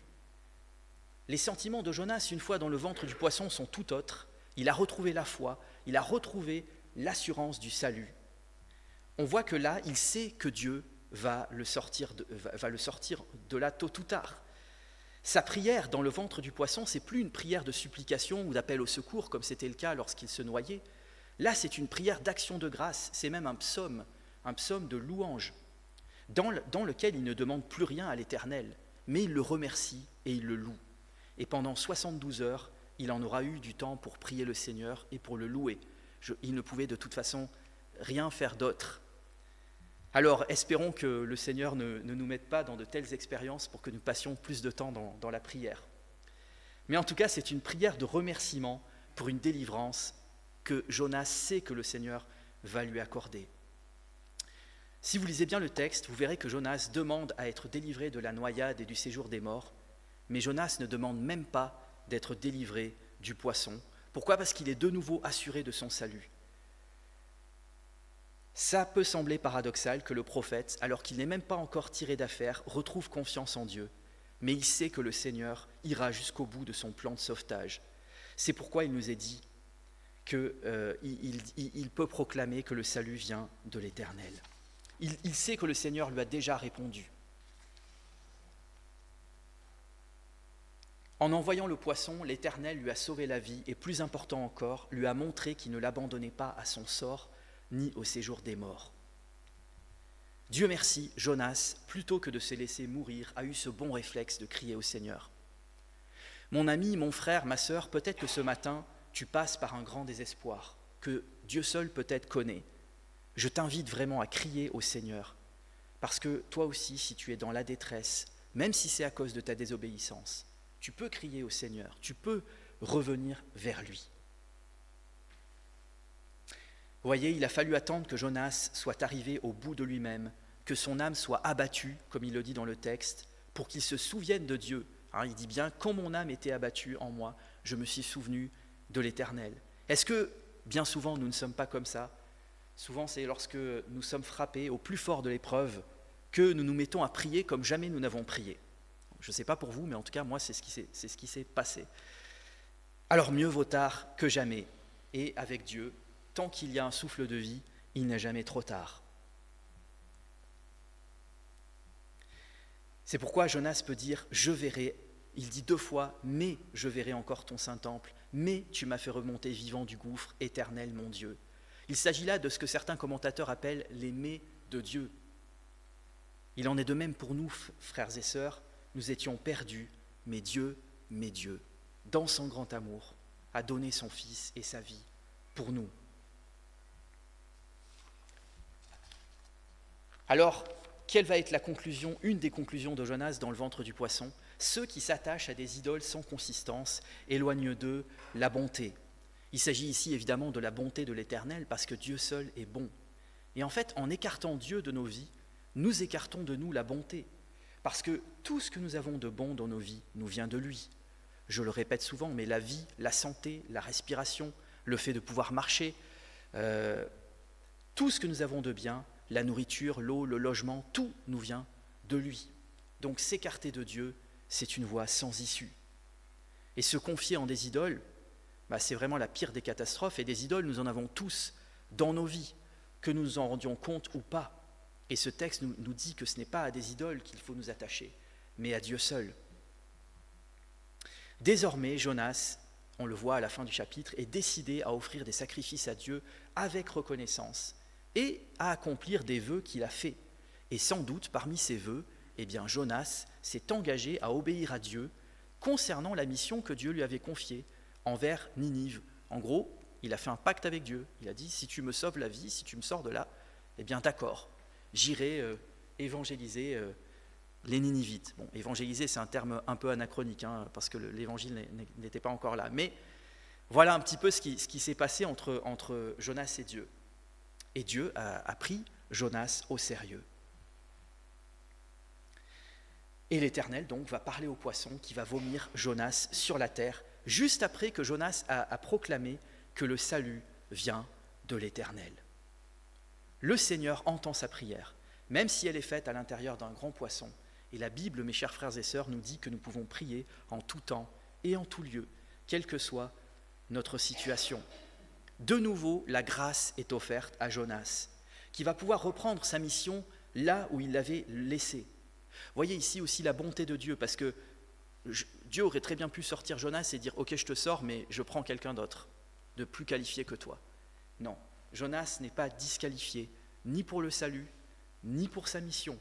[SPEAKER 1] Les sentiments de Jonas, une fois dans le ventre du poisson, sont tout autres. Il a retrouvé la foi, il a retrouvé l'assurance du salut. On voit que là, il sait que Dieu va le sortir de là tôt ou tard. Sa prière dans le ventre du poisson, c'est plus une prière de supplication ou d'appel au secours, comme c'était le cas lorsqu'il se noyait. Là, c'est une prière d'action de grâce, c'est même un psaume de louange, dans lequel il ne demande plus rien à l'Éternel, mais il le remercie et il le loue. Et pendant 72 heures, il en aura eu du temps pour prier le Seigneur et pour le louer. Il ne pouvait de toute façon rien faire d'autre. Alors, espérons que le Seigneur ne nous mette pas dans de telles expériences pour que nous passions plus de temps dans la prière. Mais en tout cas, c'est une prière de remerciement pour une délivrance que Jonas sait que le Seigneur va lui accorder. Si vous lisez bien le texte, vous verrez que Jonas demande à être délivré de la noyade et du séjour des morts, mais Jonas ne demande même pas d'être délivré du poisson. Pourquoi ? Parce qu'il est de nouveau assuré de son salut. Ça peut sembler paradoxal que le prophète, alors qu'il n'est même pas encore tiré d'affaire, retrouve confiance en Dieu, mais il sait que le Seigneur ira jusqu'au bout de son plan de sauvetage. C'est pourquoi il nous est dit qu'il peut proclamer que le salut vient de l'Éternel. Il sait que le Seigneur lui a déjà répondu. En envoyant le poisson, l'Éternel lui a sauvé la vie et, plus important encore, lui a montré qu'il ne l'abandonnait pas à son sort ni au séjour des morts. Dieu merci, Jonas, plutôt que de se laisser mourir, a eu ce bon réflexe de crier au Seigneur. Mon ami, mon frère, ma sœur, peut-être que ce matin, tu passes par un grand désespoir, que Dieu seul peut-être connaît. Je t'invite vraiment à crier au Seigneur, parce que toi aussi, si tu es dans la détresse, même si c'est à cause de ta désobéissance, tu peux crier au Seigneur, tu peux revenir vers lui. Vous voyez, il a fallu attendre que Jonas soit arrivé au bout de lui-même, que son âme soit abattue, comme il le dit dans le texte, pour qu'il se souvienne de Dieu. Il dit bien, quand mon âme était abattue en moi, je me suis souvenu de l'Éternel. Est-ce que, bien souvent, nous ne sommes pas comme ça ? Souvent, c'est lorsque nous sommes frappés au plus fort de l'épreuve que nous nous mettons à prier comme jamais nous n'avons prié. Je ne sais pas pour vous, mais en tout cas, moi, c'est ce qui s'est passé. Alors, mieux vaut tard que jamais. Et avec Dieu, tant qu'il y a un souffle de vie, il n'est jamais trop tard. C'est pourquoi Jonas peut dire « je verrai ». Il dit 2 fois « mais je verrai encore ton saint temple, mais tu m'as fait remonter vivant du gouffre, éternel mon Dieu ». Il s'agit là de ce que certains commentateurs appellent les « mais » de Dieu. Il en est de même pour nous, frères et sœurs, nous étions perdus, mais Dieu, dans son grand amour, a donné son Fils et sa vie pour nous. Alors, quelle va être la conclusion, une des conclusions de Jonas dans le ventre du poisson ? Ceux qui s'attachent à des idoles sans consistance éloignent d'eux la bonté. Il s'agit ici évidemment de la bonté de l'Éternel parce que Dieu seul est bon. Et en fait, en écartant Dieu de nos vies, nous écartons de nous la bonté. Parce que tout ce que nous avons de bon dans nos vies nous vient de lui. Je le répète souvent, mais la vie, la santé, la respiration, le fait de pouvoir marcher, tout ce que nous avons de bien, la nourriture, l'eau, le logement, tout nous vient de lui. Donc s'écarter de Dieu, c'est une voie sans issue. Et se confier en des idoles, c'est vraiment la pire des catastrophes. Et des idoles, nous en avons tous dans nos vies, que nous nous en rendions compte ou pas. Et ce texte nous dit que ce n'est pas à des idoles qu'il faut nous attacher, mais à Dieu seul. Désormais, Jonas, on le voit à la fin du chapitre, est décidé à offrir des sacrifices à Dieu avec reconnaissance et à accomplir des vœux qu'il a faits. Et sans doute, parmi ces vœux, Jonas s'est engagé à obéir à Dieu concernant la mission que Dieu lui avait confiée envers Ninive. En gros, il a fait un pacte avec Dieu. Il a dit, si tu me sauves la vie, si tu me sors de là, d'accord, j'irai évangéliser les Ninivites. Bon, évangéliser, c'est un terme un peu anachronique, parce que l'évangile n'était pas encore là. Mais voilà un petit peu ce qui s'est passé entre Jonas et Dieu. Et Dieu a pris Jonas au sérieux. Et l'Éternel, donc, va parler au poisson qui va vomir Jonas sur la terre, juste après que Jonas a proclamé que le salut vient de l'Éternel. Le Seigneur entend sa prière, même si elle est faite à l'intérieur d'un grand poisson. Et la Bible, mes chers frères et sœurs, nous dit que nous pouvons prier en tout temps et en tout lieu, quelle que soit notre situation. De nouveau, la grâce est offerte à Jonas, qui va pouvoir reprendre sa mission là où il l'avait laissée. Voyez ici aussi la bonté de Dieu, parce que Dieu aurait très bien pu sortir Jonas et dire « Ok, je te sors, mais je prends quelqu'un d'autre, de plus qualifié que toi. » Non, Jonas n'est pas disqualifié, ni pour le salut, ni pour sa mission.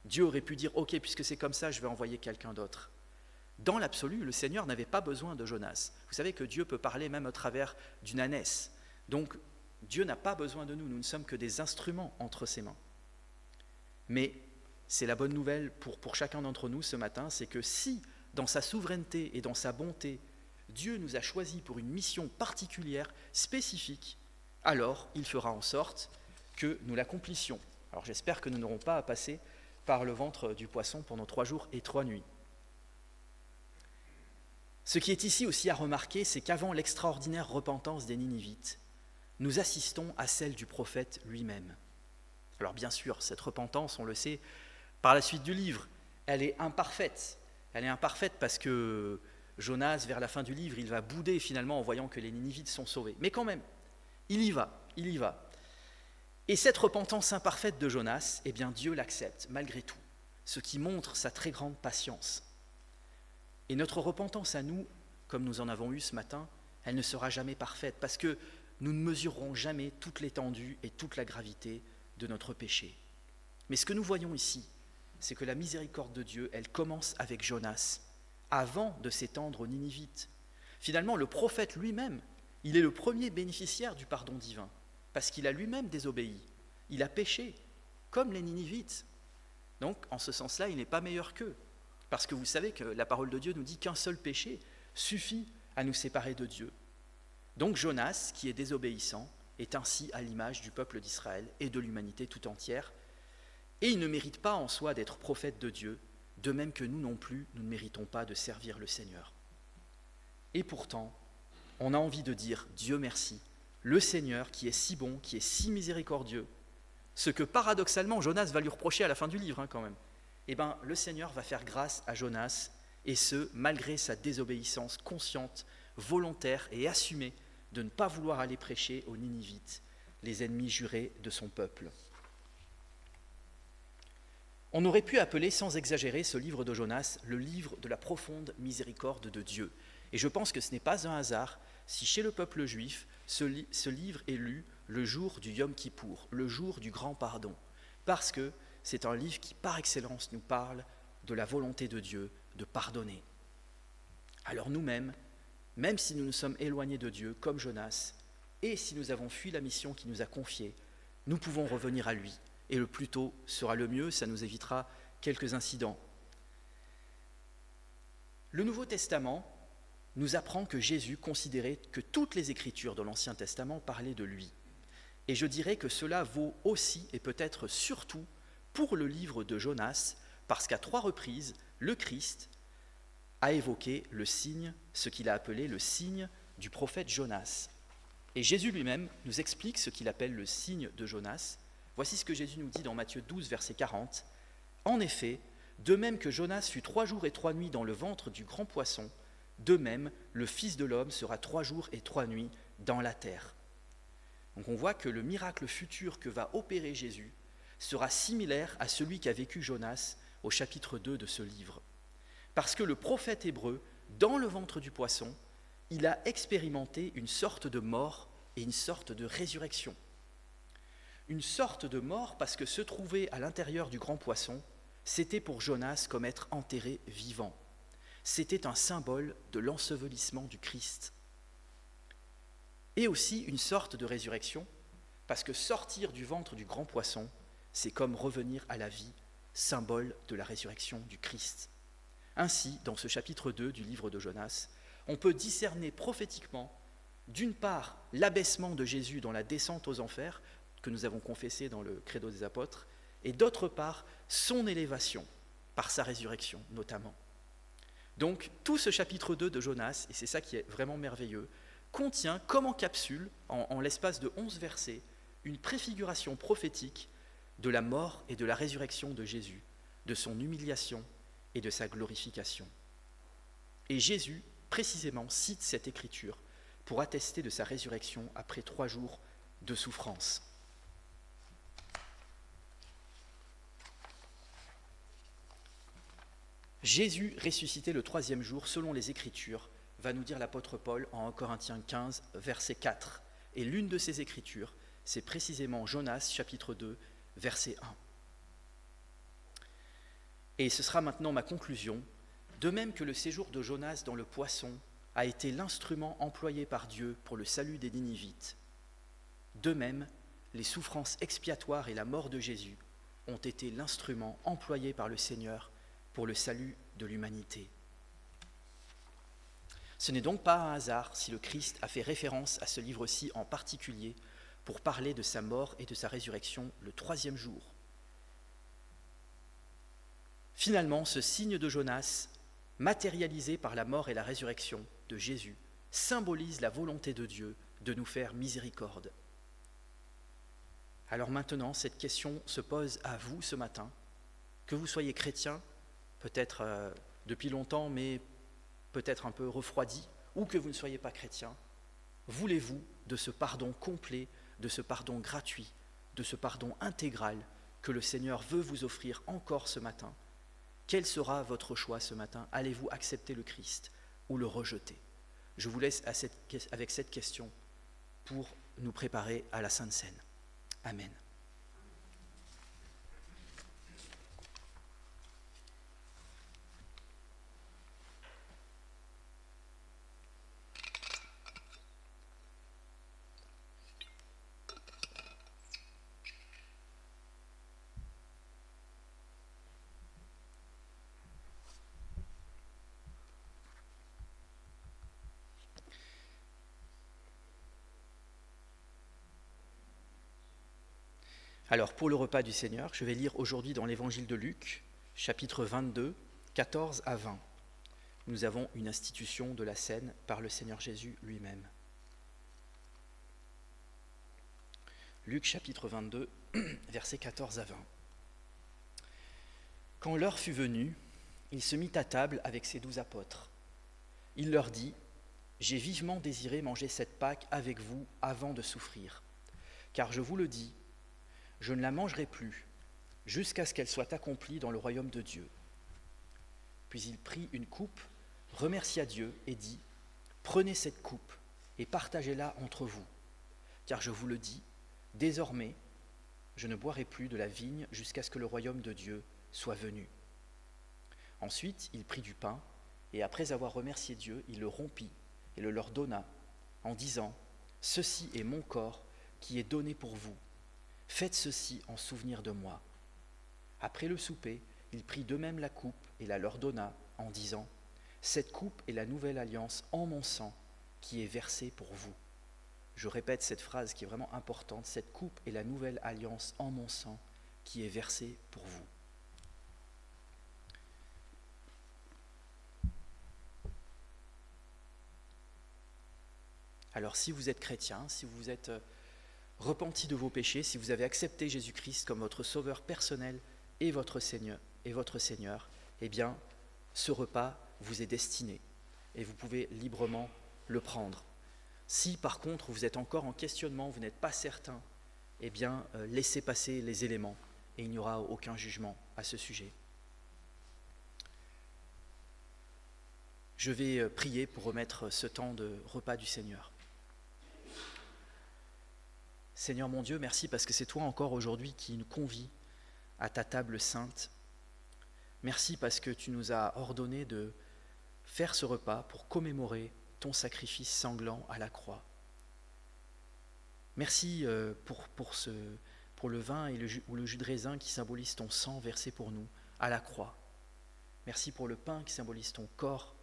[SPEAKER 1] Dieu aurait pu dire « Ok, puisque c'est comme ça, je vais envoyer quelqu'un d'autre. » Dans l'absolu, le Seigneur n'avait pas besoin de Jonas. Vous savez que Dieu peut parler même au travers d'une ânesse. Donc, Dieu n'a pas besoin de nous, nous ne sommes que des instruments entre ses mains. Mais c'est la bonne nouvelle pour chacun d'entre nous ce matin, c'est que si, dans sa souveraineté et dans sa bonté, Dieu nous a choisis pour une mission particulière, spécifique, alors il fera en sorte que nous l'accomplissions. Alors j'espère que nous n'aurons pas à passer par le ventre du poisson pendant 3 jours et 3 nuits. Ce qui est ici aussi à remarquer, c'est qu'avant l'extraordinaire repentance des Ninivites, nous assistons à celle du prophète lui-même. Alors bien sûr, cette repentance, on le sait, par la suite du livre, elle est imparfaite. Elle est imparfaite parce que Jonas, vers la fin du livre, il va bouder finalement en voyant que les Ninivites sont sauvés. Mais quand même, il y va. Et cette repentance imparfaite de Jonas, eh bien Dieu l'accepte malgré tout, ce qui montre sa très grande patience. Et notre repentance à nous, comme nous en avons eu ce matin, elle ne sera jamais parfaite parce que nous ne mesurerons jamais toute l'étendue et toute la gravité de notre péché. Mais ce que nous voyons ici, c'est que la miséricorde de Dieu, elle commence avec Jonas, avant de s'étendre aux Ninivites. Finalement, le prophète lui-même, il est le premier bénéficiaire du pardon divin, parce qu'il a lui-même désobéi. Il a péché, comme les Ninivites. Donc, en ce sens-là, il n'est pas meilleur qu'eux. Parce que vous savez que la parole de Dieu nous dit qu'un seul péché suffit à nous séparer de Dieu. Donc Jonas, qui est désobéissant, est ainsi à l'image du peuple d'Israël et de l'humanité tout entière. Et il ne mérite pas en soi d'être prophète de Dieu, de même que nous non plus, nous ne méritons pas de servir le Seigneur. Et pourtant, on a envie de dire Dieu merci, le Seigneur qui est si bon, qui est si miséricordieux, ce que paradoxalement Jonas va lui reprocher à la fin du livre quand même. Eh bien, le Seigneur va faire grâce à Jonas, et ce, malgré sa désobéissance consciente, volontaire et assumée de ne pas vouloir aller prêcher aux Ninivites, les ennemis jurés de son peuple. On aurait pu appeler, sans exagérer, ce livre de Jonas le livre de la profonde miséricorde de Dieu. Et je pense que ce n'est pas un hasard si chez le peuple juif, ce livre est lu le jour du Yom Kippour, le jour du grand pardon, parce que c'est un livre qui, par excellence, nous parle de la volonté de Dieu de pardonner. Alors nous-mêmes, même si nous nous sommes éloignés de Dieu, comme Jonas, et si nous avons fui la mission qu'il nous a confiée, nous pouvons revenir à lui. Et le plus tôt sera le mieux, ça nous évitera quelques incidents. Le Nouveau Testament nous apprend que Jésus considérait que toutes les Écritures de l'Ancien Testament parlaient de lui. Et je dirais que cela vaut aussi, et peut-être surtout, pour le livre de Jonas, parce qu'à 3 reprises, le Christ a évoqué le signe, ce qu'il a appelé le signe du prophète Jonas. Et Jésus lui-même nous explique ce qu'il appelle le signe de Jonas. Voici ce que Jésus nous dit dans Matthieu 12, verset 40. « En effet, de même que Jonas fut 3 jours et 3 nuits dans le ventre du grand poisson, de même le Fils de l'homme sera 3 jours et 3 nuits dans la terre. » Donc on voit que le miracle futur que va opérer Jésus sera similaire à celui qu'a vécu Jonas au chapitre 2 de ce livre. Parce que le prophète hébreu, dans le ventre du poisson, il a expérimenté une sorte de mort et une sorte de résurrection. Une sorte de mort parce que se trouver à l'intérieur du grand poisson, c'était pour Jonas comme être enterré vivant. C'était un symbole de l'ensevelissement du Christ. Et aussi une sorte de résurrection, parce que sortir du ventre du grand poisson, c'est comme revenir à la vie, symbole de la résurrection du Christ. Ainsi, dans ce chapitre 2 du livre de Jonas, on peut discerner prophétiquement, d'une part, l'abaissement de Jésus dans la descente aux enfers, que nous avons confessé dans le Credo des apôtres, et d'autre part, son élévation, par sa résurrection notamment. Donc, tout ce chapitre 2 de Jonas, et c'est ça qui est vraiment merveilleux, contient, comme en capsule, en l'espace de 11 versets, une préfiguration prophétique de la mort et de la résurrection de Jésus, de son humiliation et de sa glorification. Et Jésus, précisément, cite cette écriture pour attester de sa résurrection après 3 jours de souffrance. Jésus ressuscité le 3e jour, selon les Écritures, va nous dire l'apôtre Paul en 1 Corinthiens 15, verset 4. Et l'une de ces Écritures, c'est précisément Jonas, chapitre 2, verset 1. Et ce sera maintenant ma conclusion. De même que le séjour de Jonas dans le poisson a été l'instrument employé par Dieu pour le salut des Ninivites, de même, les souffrances expiatoires et la mort de Jésus ont été l'instrument employé par le Seigneur pour le salut de l'humanité. Ce n'est donc pas un hasard si le Christ a fait référence à ce livre-ci en particulier pour parler de sa mort et de sa résurrection le 3e jour. Finalement, ce signe de Jonas, matérialisé par la mort et la résurrection de Jésus, symbolise la volonté de Dieu de nous faire miséricorde. Alors maintenant, cette question se pose à vous ce matin, que vous soyez chrétien, peut-être depuis longtemps, mais peut-être un peu refroidi, ou que vous ne soyez pas chrétien. Voulez-vous de ce pardon complet, de ce pardon gratuit, de ce pardon intégral que le Seigneur veut vous offrir encore ce matin? Quel sera votre choix ce matin? Allez-vous accepter le Christ ou le rejeter? Je vous laisse avec cette question pour nous préparer à la Sainte Seine. Amen. Alors, pour le repas du Seigneur, je vais lire aujourd'hui dans l'Évangile de Luc, chapitre 22, 14 à 20. Nous avons une institution de la Seine par le Seigneur Jésus lui-même. Luc, chapitre 22, versets 14 à 20. Quand l'heure fut venue, il se mit à table avec ses 12 apôtres. Il leur dit : « J'ai vivement désiré manger cette Pâque avec vous avant de souffrir, car je vous le dis, je ne la mangerai plus, jusqu'à ce qu'elle soit accomplie dans le royaume de Dieu. » Puis il prit une coupe, remercia Dieu et dit : « Prenez cette coupe et partagez-la entre vous, car je vous le dis, désormais, je ne boirai plus de la vigne jusqu'à ce que le royaume de Dieu soit venu. » Ensuite, il prit du pain, et après avoir remercié Dieu, il le rompit et le leur donna, en disant : « Ceci est mon corps qui est donné pour vous. Faites ceci en souvenir de moi. » Après le souper, il prit de même la coupe et la leur donna, en disant : « Cette coupe est la nouvelle alliance en mon sang qui est versée pour vous. » Je répète cette phrase qui est vraiment importante. Cette coupe est la nouvelle alliance en mon sang qui est versée pour vous. Alors si vous êtes chrétien, si vous êtes repenti de vos péchés, si vous avez accepté Jésus-Christ comme votre sauveur personnel et votre Seigneur, eh bien, ce repas vous est destiné et vous pouvez librement le prendre. Si par contre vous êtes encore en questionnement, vous n'êtes pas certain, eh bien, laissez passer les éléments et il n'y aura aucun jugement à ce sujet. Je vais prier pour remettre ce temps de repas du Seigneur. Seigneur mon Dieu, merci parce que c'est toi encore aujourd'hui qui nous convies à ta table sainte. Merci parce que tu nous as ordonné de faire ce repas pour commémorer ton sacrifice sanglant à la croix. Merci pour le vin ou le jus de raisin qui symbolise ton sang versé pour nous à la croix. Merci pour le pain qui symbolise ton corps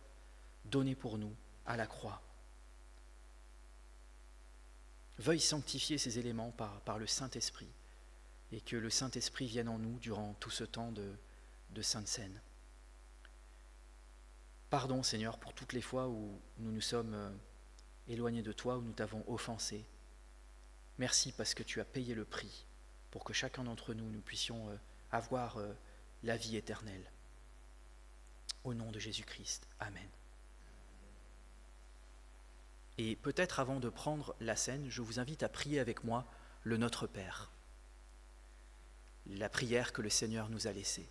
[SPEAKER 1] donné pour nous à la croix. Veuille sanctifier ces éléments par le Saint-Esprit et que le Saint-Esprit vienne en nous durant tout ce temps de Sainte Seine. Pardon Seigneur pour toutes les fois où nous nous sommes éloignés de toi, où nous t'avons offensé. Merci parce que tu as payé le prix pour que chacun d'entre nous puissions avoir la vie éternelle. Au nom de Jésus-Christ. Amen. Et peut-être avant de prendre la scène, je vous invite à prier avec moi le Notre Père, la prière que le Seigneur nous a laissée.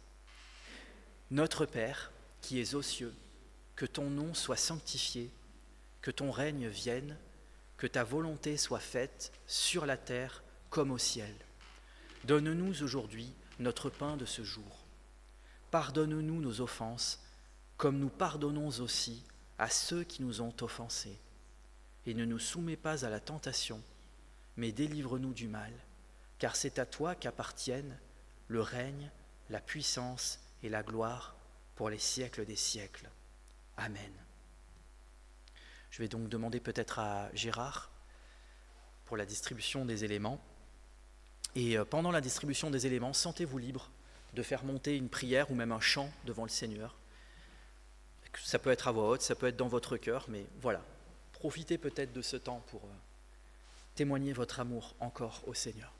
[SPEAKER 1] Notre Père, qui es aux cieux, que ton nom soit sanctifié, que ton règne vienne, que ta volonté soit faite sur la terre comme au ciel. Donne-nous aujourd'hui notre pain de ce jour. Pardonne-nous nos offenses, comme nous pardonnons aussi à ceux qui nous ont offensés. Et ne nous soumets pas à la tentation, mais délivre-nous du mal, car c'est à toi qu'appartiennent le règne, la puissance et la gloire pour les siècles des siècles. Amen. Je vais donc demander peut-être à Gérard pour la distribution des éléments. Et pendant la distribution des éléments, sentez-vous libre de faire monter une prière ou même un chant devant le Seigneur. Ça peut être à voix haute, ça peut être dans votre cœur, mais voilà. Profitez peut-être de ce temps pour témoigner votre amour encore au Seigneur.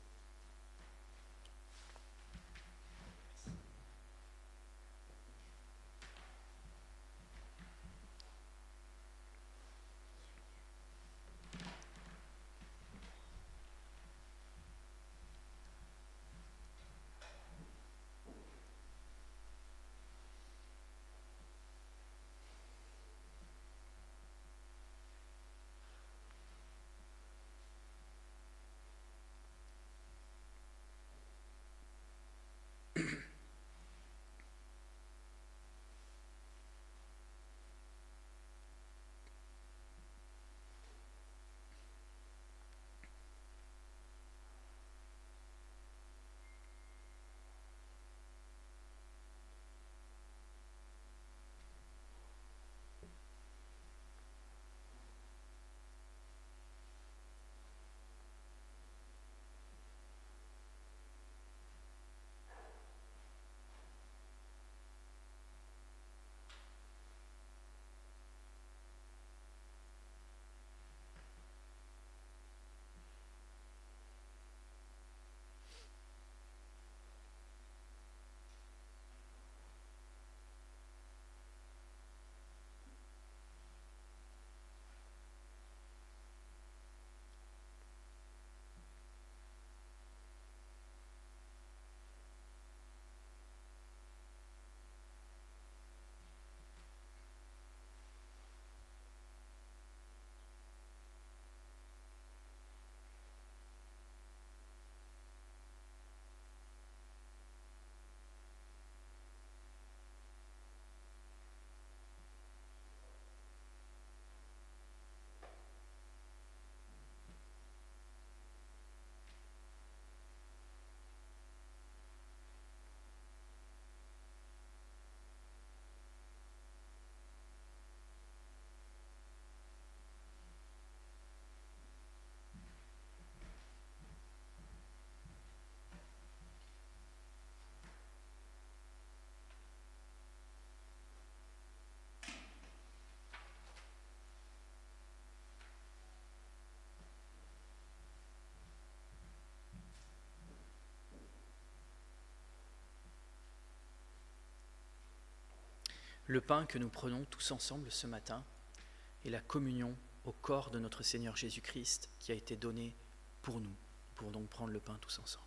[SPEAKER 1] Le pain que nous prenons tous ensemble ce matin est la communion au corps de notre Seigneur Jésus-Christ qui a été donné pour nous. Nous pouvons donc prendre le pain tous ensemble.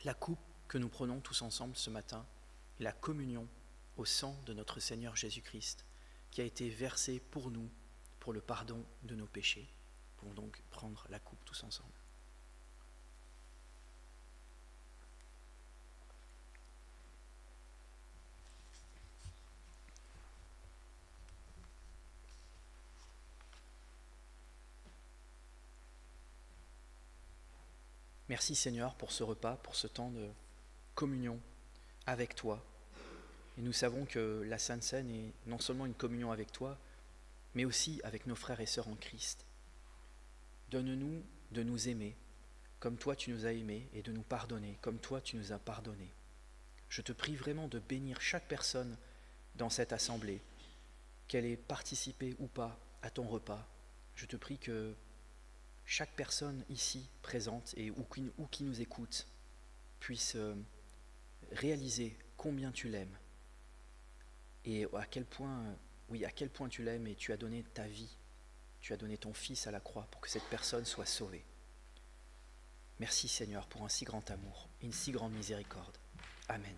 [SPEAKER 1] La coupe que nous prenons tous ensemble ce matin est la communion au sang de notre Seigneur Jésus-Christ qui a été versé pour nous, pour le pardon de nos péchés. Nous pouvons donc prendre la coupe tous ensemble. Merci Seigneur pour ce repas, pour ce temps de communion avec toi. Et nous savons que la Sainte Seine est non seulement une communion avec toi, mais aussi avec nos frères et sœurs en Christ. Donne-nous de nous aimer comme toi tu nous as aimés et de nous pardonner comme toi tu nous as pardonnés. Je te prie vraiment de bénir chaque personne dans cette assemblée, qu'elle ait participé ou pas à ton repas. Je te prie que chaque personne ici présente ou qui nous écoute puisse réaliser combien tu l'aimes et à quel point tu l'aimes et tu as donné ta vie, tu as donné ton Fils à la croix pour que cette personne soit sauvée. Merci Seigneur pour un si grand amour et une si grande miséricorde. Amen.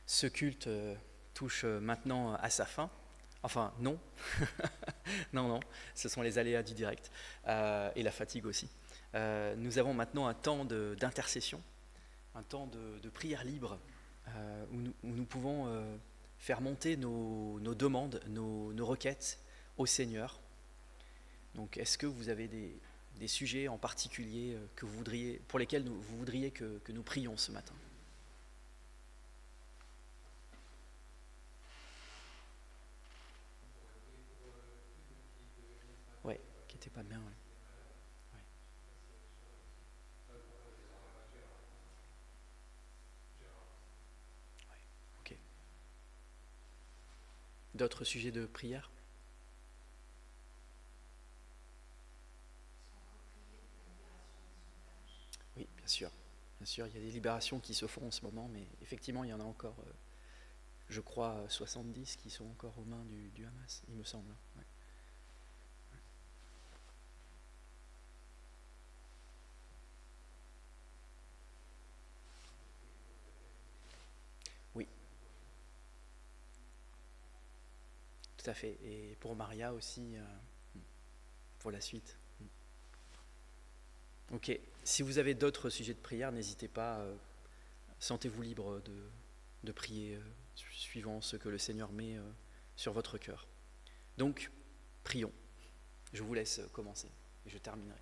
[SPEAKER 1] Ce culte touche maintenant à sa fin. Enfin, non. non, ce sont les aléas du direct et la fatigue aussi. Nous avons maintenant un temps d'intercession, un temps de prière libre où nous pouvons faire monter nos demandes, nos requêtes au Seigneur. Donc, est-ce que vous avez des sujets en particulier pour lesquels vous voudriez que nous prions ce matin ? Ouais, qui n'était pas bien. Ouais. Ok. D'autres sujets de prière ? Oui, bien sûr. Bien sûr, il y a des libérations qui se font en ce moment, mais effectivement, il y en a encore, je crois, 70 qui sont encore aux mains du Hamas, il me semble. Ouais. Oui. Tout à fait. Et pour Maria aussi, pour la suite. Ok. Si vous avez d'autres sujets de prière, n'hésitez pas. Sentez-vous libre de prier suivant ce que le Seigneur met sur votre cœur. Donc, prions. Je vous laisse commencer et je terminerai.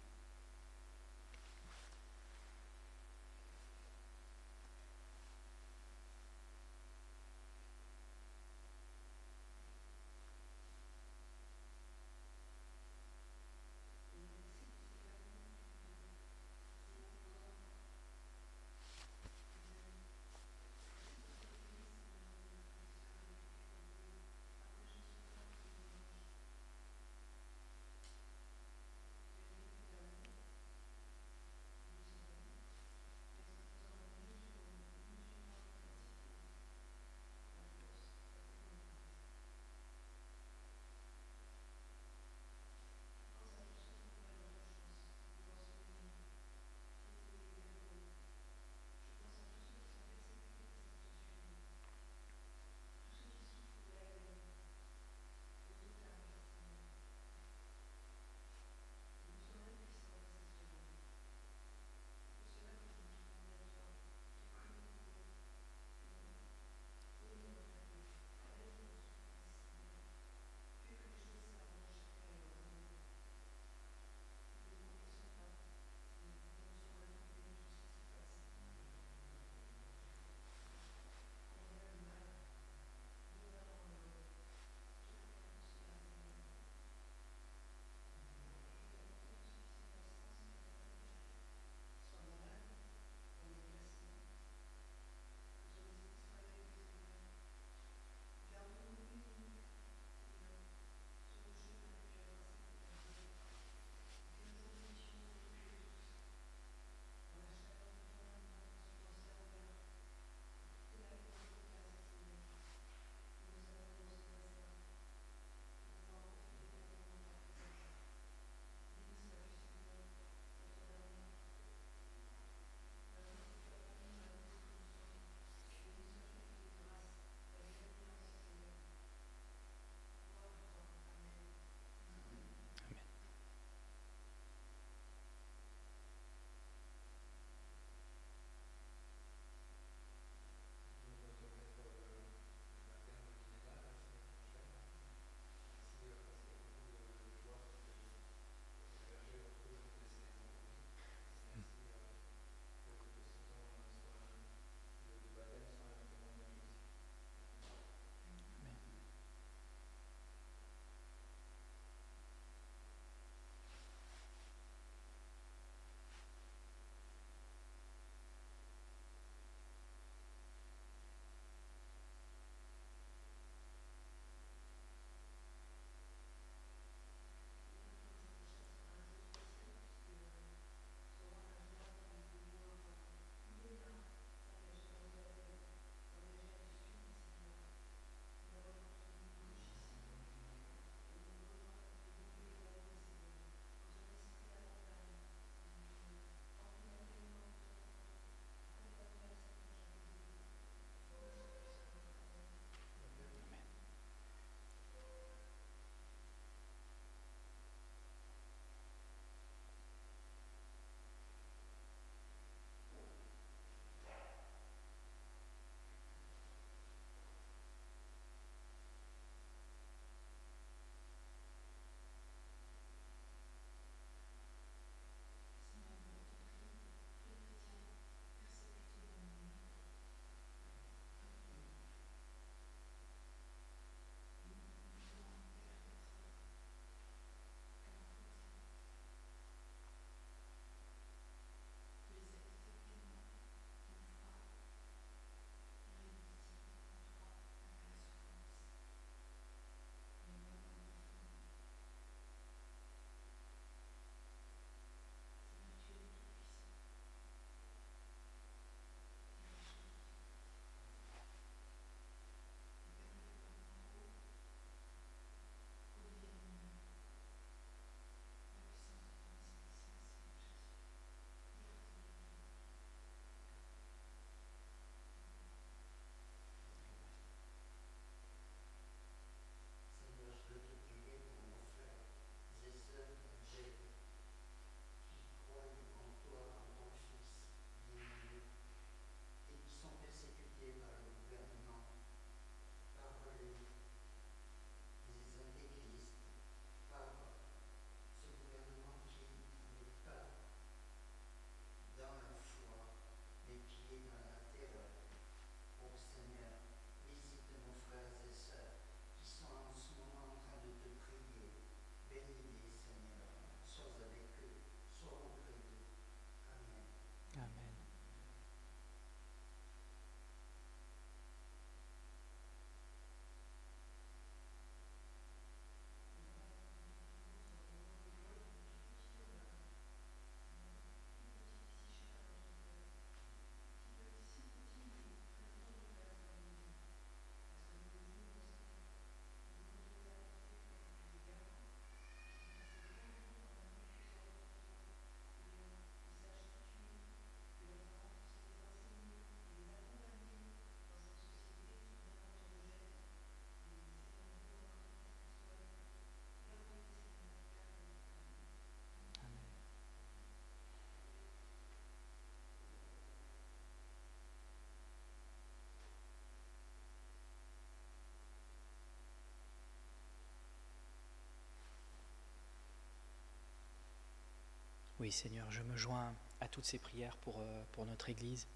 [SPEAKER 1] Oui Seigneur, je me joins à toutes ces prières pour notre Église.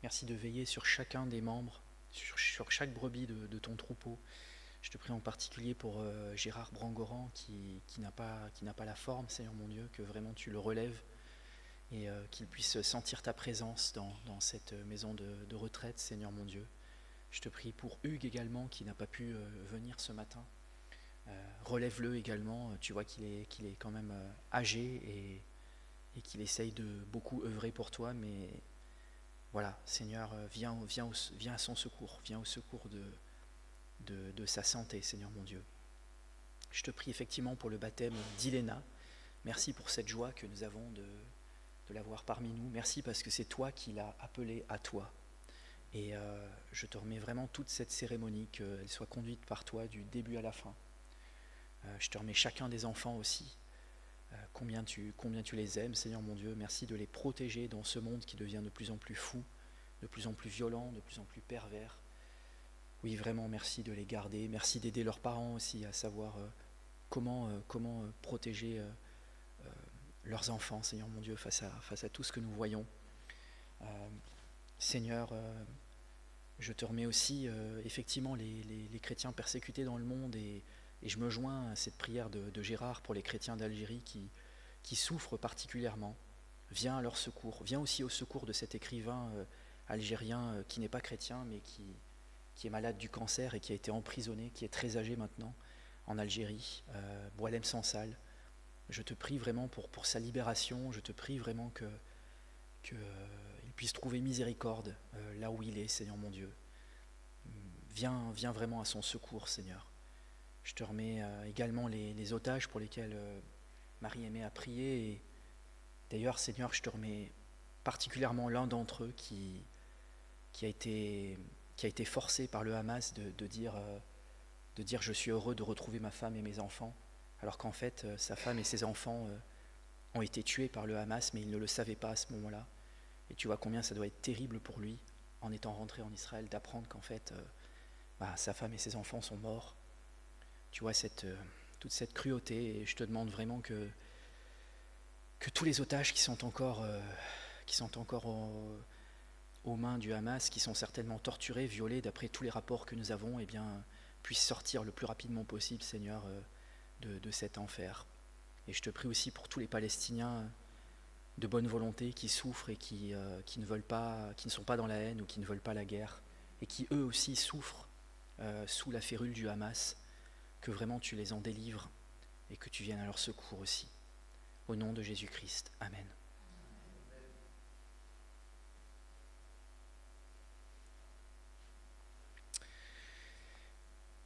[SPEAKER 1] Merci de veiller sur chacun des membres, sur chaque brebis de ton troupeau. Je te prie en particulier pour Gérard Brangoran qui n'a pas la forme, Seigneur mon Dieu, que vraiment tu le relèves et qu'il puisse sentir ta présence dans cette maison de retraite, Seigneur mon Dieu. Je te prie pour Hugues également qui n'a pas pu venir ce matin. Relève-le également, tu vois qu'il est quand même âgé et qu'il essaye de beaucoup œuvrer pour toi, mais voilà, Seigneur, viens à son secours, viens au secours de sa santé, Seigneur mon Dieu. Je te prie effectivement pour le baptême d'Iléna. Merci pour cette joie que nous avons de l'avoir parmi nous. Merci parce que c'est toi qui l'as appelée à toi. Et je te remets vraiment toute cette cérémonie, qu'elle soit conduite par toi du début à la fin. Je te remets chacun des enfants aussi. Combien tu les aimes, Seigneur mon Dieu. Merci de les protéger dans ce monde qui devient de plus en plus fou, de plus en plus violent, de plus en plus pervers. Oui, vraiment, merci de les garder. Merci d'aider leurs parents aussi à savoir comment protéger leurs enfants, Seigneur mon Dieu, face à tout ce que nous voyons. Seigneur, je te remets aussi effectivement les chrétiens persécutés dans le monde et je me joins à cette prière de Gérard pour les chrétiens d'Algérie qui souffrent particulièrement. Viens à leur secours. Viens aussi au secours de cet écrivain algérien qui n'est pas chrétien mais qui est malade du cancer et qui a été emprisonné, qui est très âgé maintenant en Algérie, Boualem Sansal. Je te prie vraiment pour sa libération. Je te prie vraiment qu'il puisse trouver miséricorde là où il est, Seigneur mon Dieu. Viens vraiment à son secours, Seigneur. Je te remets également les otages pour lesquels Marie-Aimée a prié. Et d'ailleurs, Seigneur, je te remets particulièrement l'un d'entre eux qui a été forcé par le Hamas de dire je suis heureux de retrouver ma femme et mes enfants, alors qu'en fait, sa femme et ses enfants ont été tués par le Hamas, mais il ne le savait pas à ce moment-là. Et tu vois combien ça doit être terrible pour lui, en étant rentré en Israël, d'apprendre qu'en fait, sa femme et ses enfants sont morts. Tu vois toute cette cruauté, et je te demande vraiment que tous les otages qui sont encore aux mains du Hamas, qui sont certainement torturés, violés, d'après tous les rapports que nous avons, puissent sortir le plus rapidement possible, Seigneur, de cet enfer. Et je te prie aussi pour tous les Palestiniens de bonne volonté qui souffrent et qui ne sont pas dans la haine ou qui ne veulent pas la guerre, et qui eux aussi souffrent sous la férule du Hamas, que vraiment tu les en délivres et que tu viennes à leur secours aussi. Au nom de Jésus-Christ. Amen.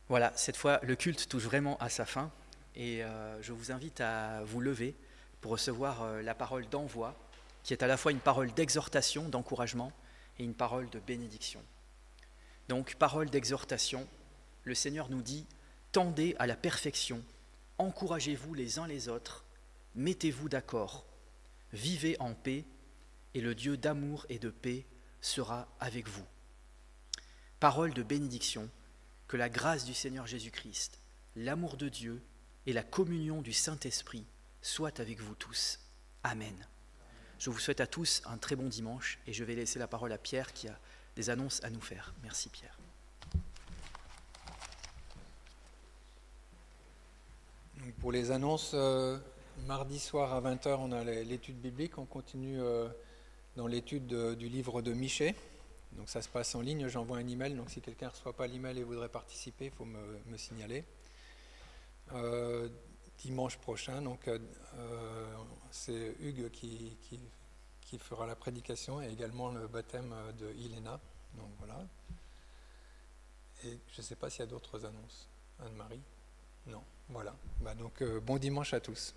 [SPEAKER 1] Voilà, cette fois, le culte touche vraiment à sa fin et je vous invite à vous lever pour recevoir la parole d'envoi, qui est à la fois une parole d'exhortation, d'encouragement et une parole de bénédiction. Donc, parole d'exhortation, le Seigneur nous dit « Tendez à la perfection, encouragez-vous les uns les autres, mettez-vous d'accord, vivez en paix, et le Dieu d'amour et de paix sera avec vous. » Parole de bénédiction, que la grâce du Seigneur Jésus-Christ, l'amour de Dieu et la communion du Saint-Esprit soient avec vous tous. Amen. Je vous souhaite à tous un très bon dimanche et je vais laisser la parole à Pierre qui a des annonces à nous faire. Merci Pierre.
[SPEAKER 3] Donc pour les annonces, mardi soir à 20h, on a l'étude biblique. On continue dans l'étude du livre de Michée. Donc ça se passe en ligne, j'envoie un email. Donc si quelqu'un ne reçoit pas l'email et voudrait participer, il faut me signaler. Dimanche prochain, donc c'est Hugues qui fera la prédication et également le baptême de Iléna. Donc voilà. Et je ne sais pas s'il y a d'autres annonces. Anne-Marie ? Non. Voilà. Donc bon dimanche à tous.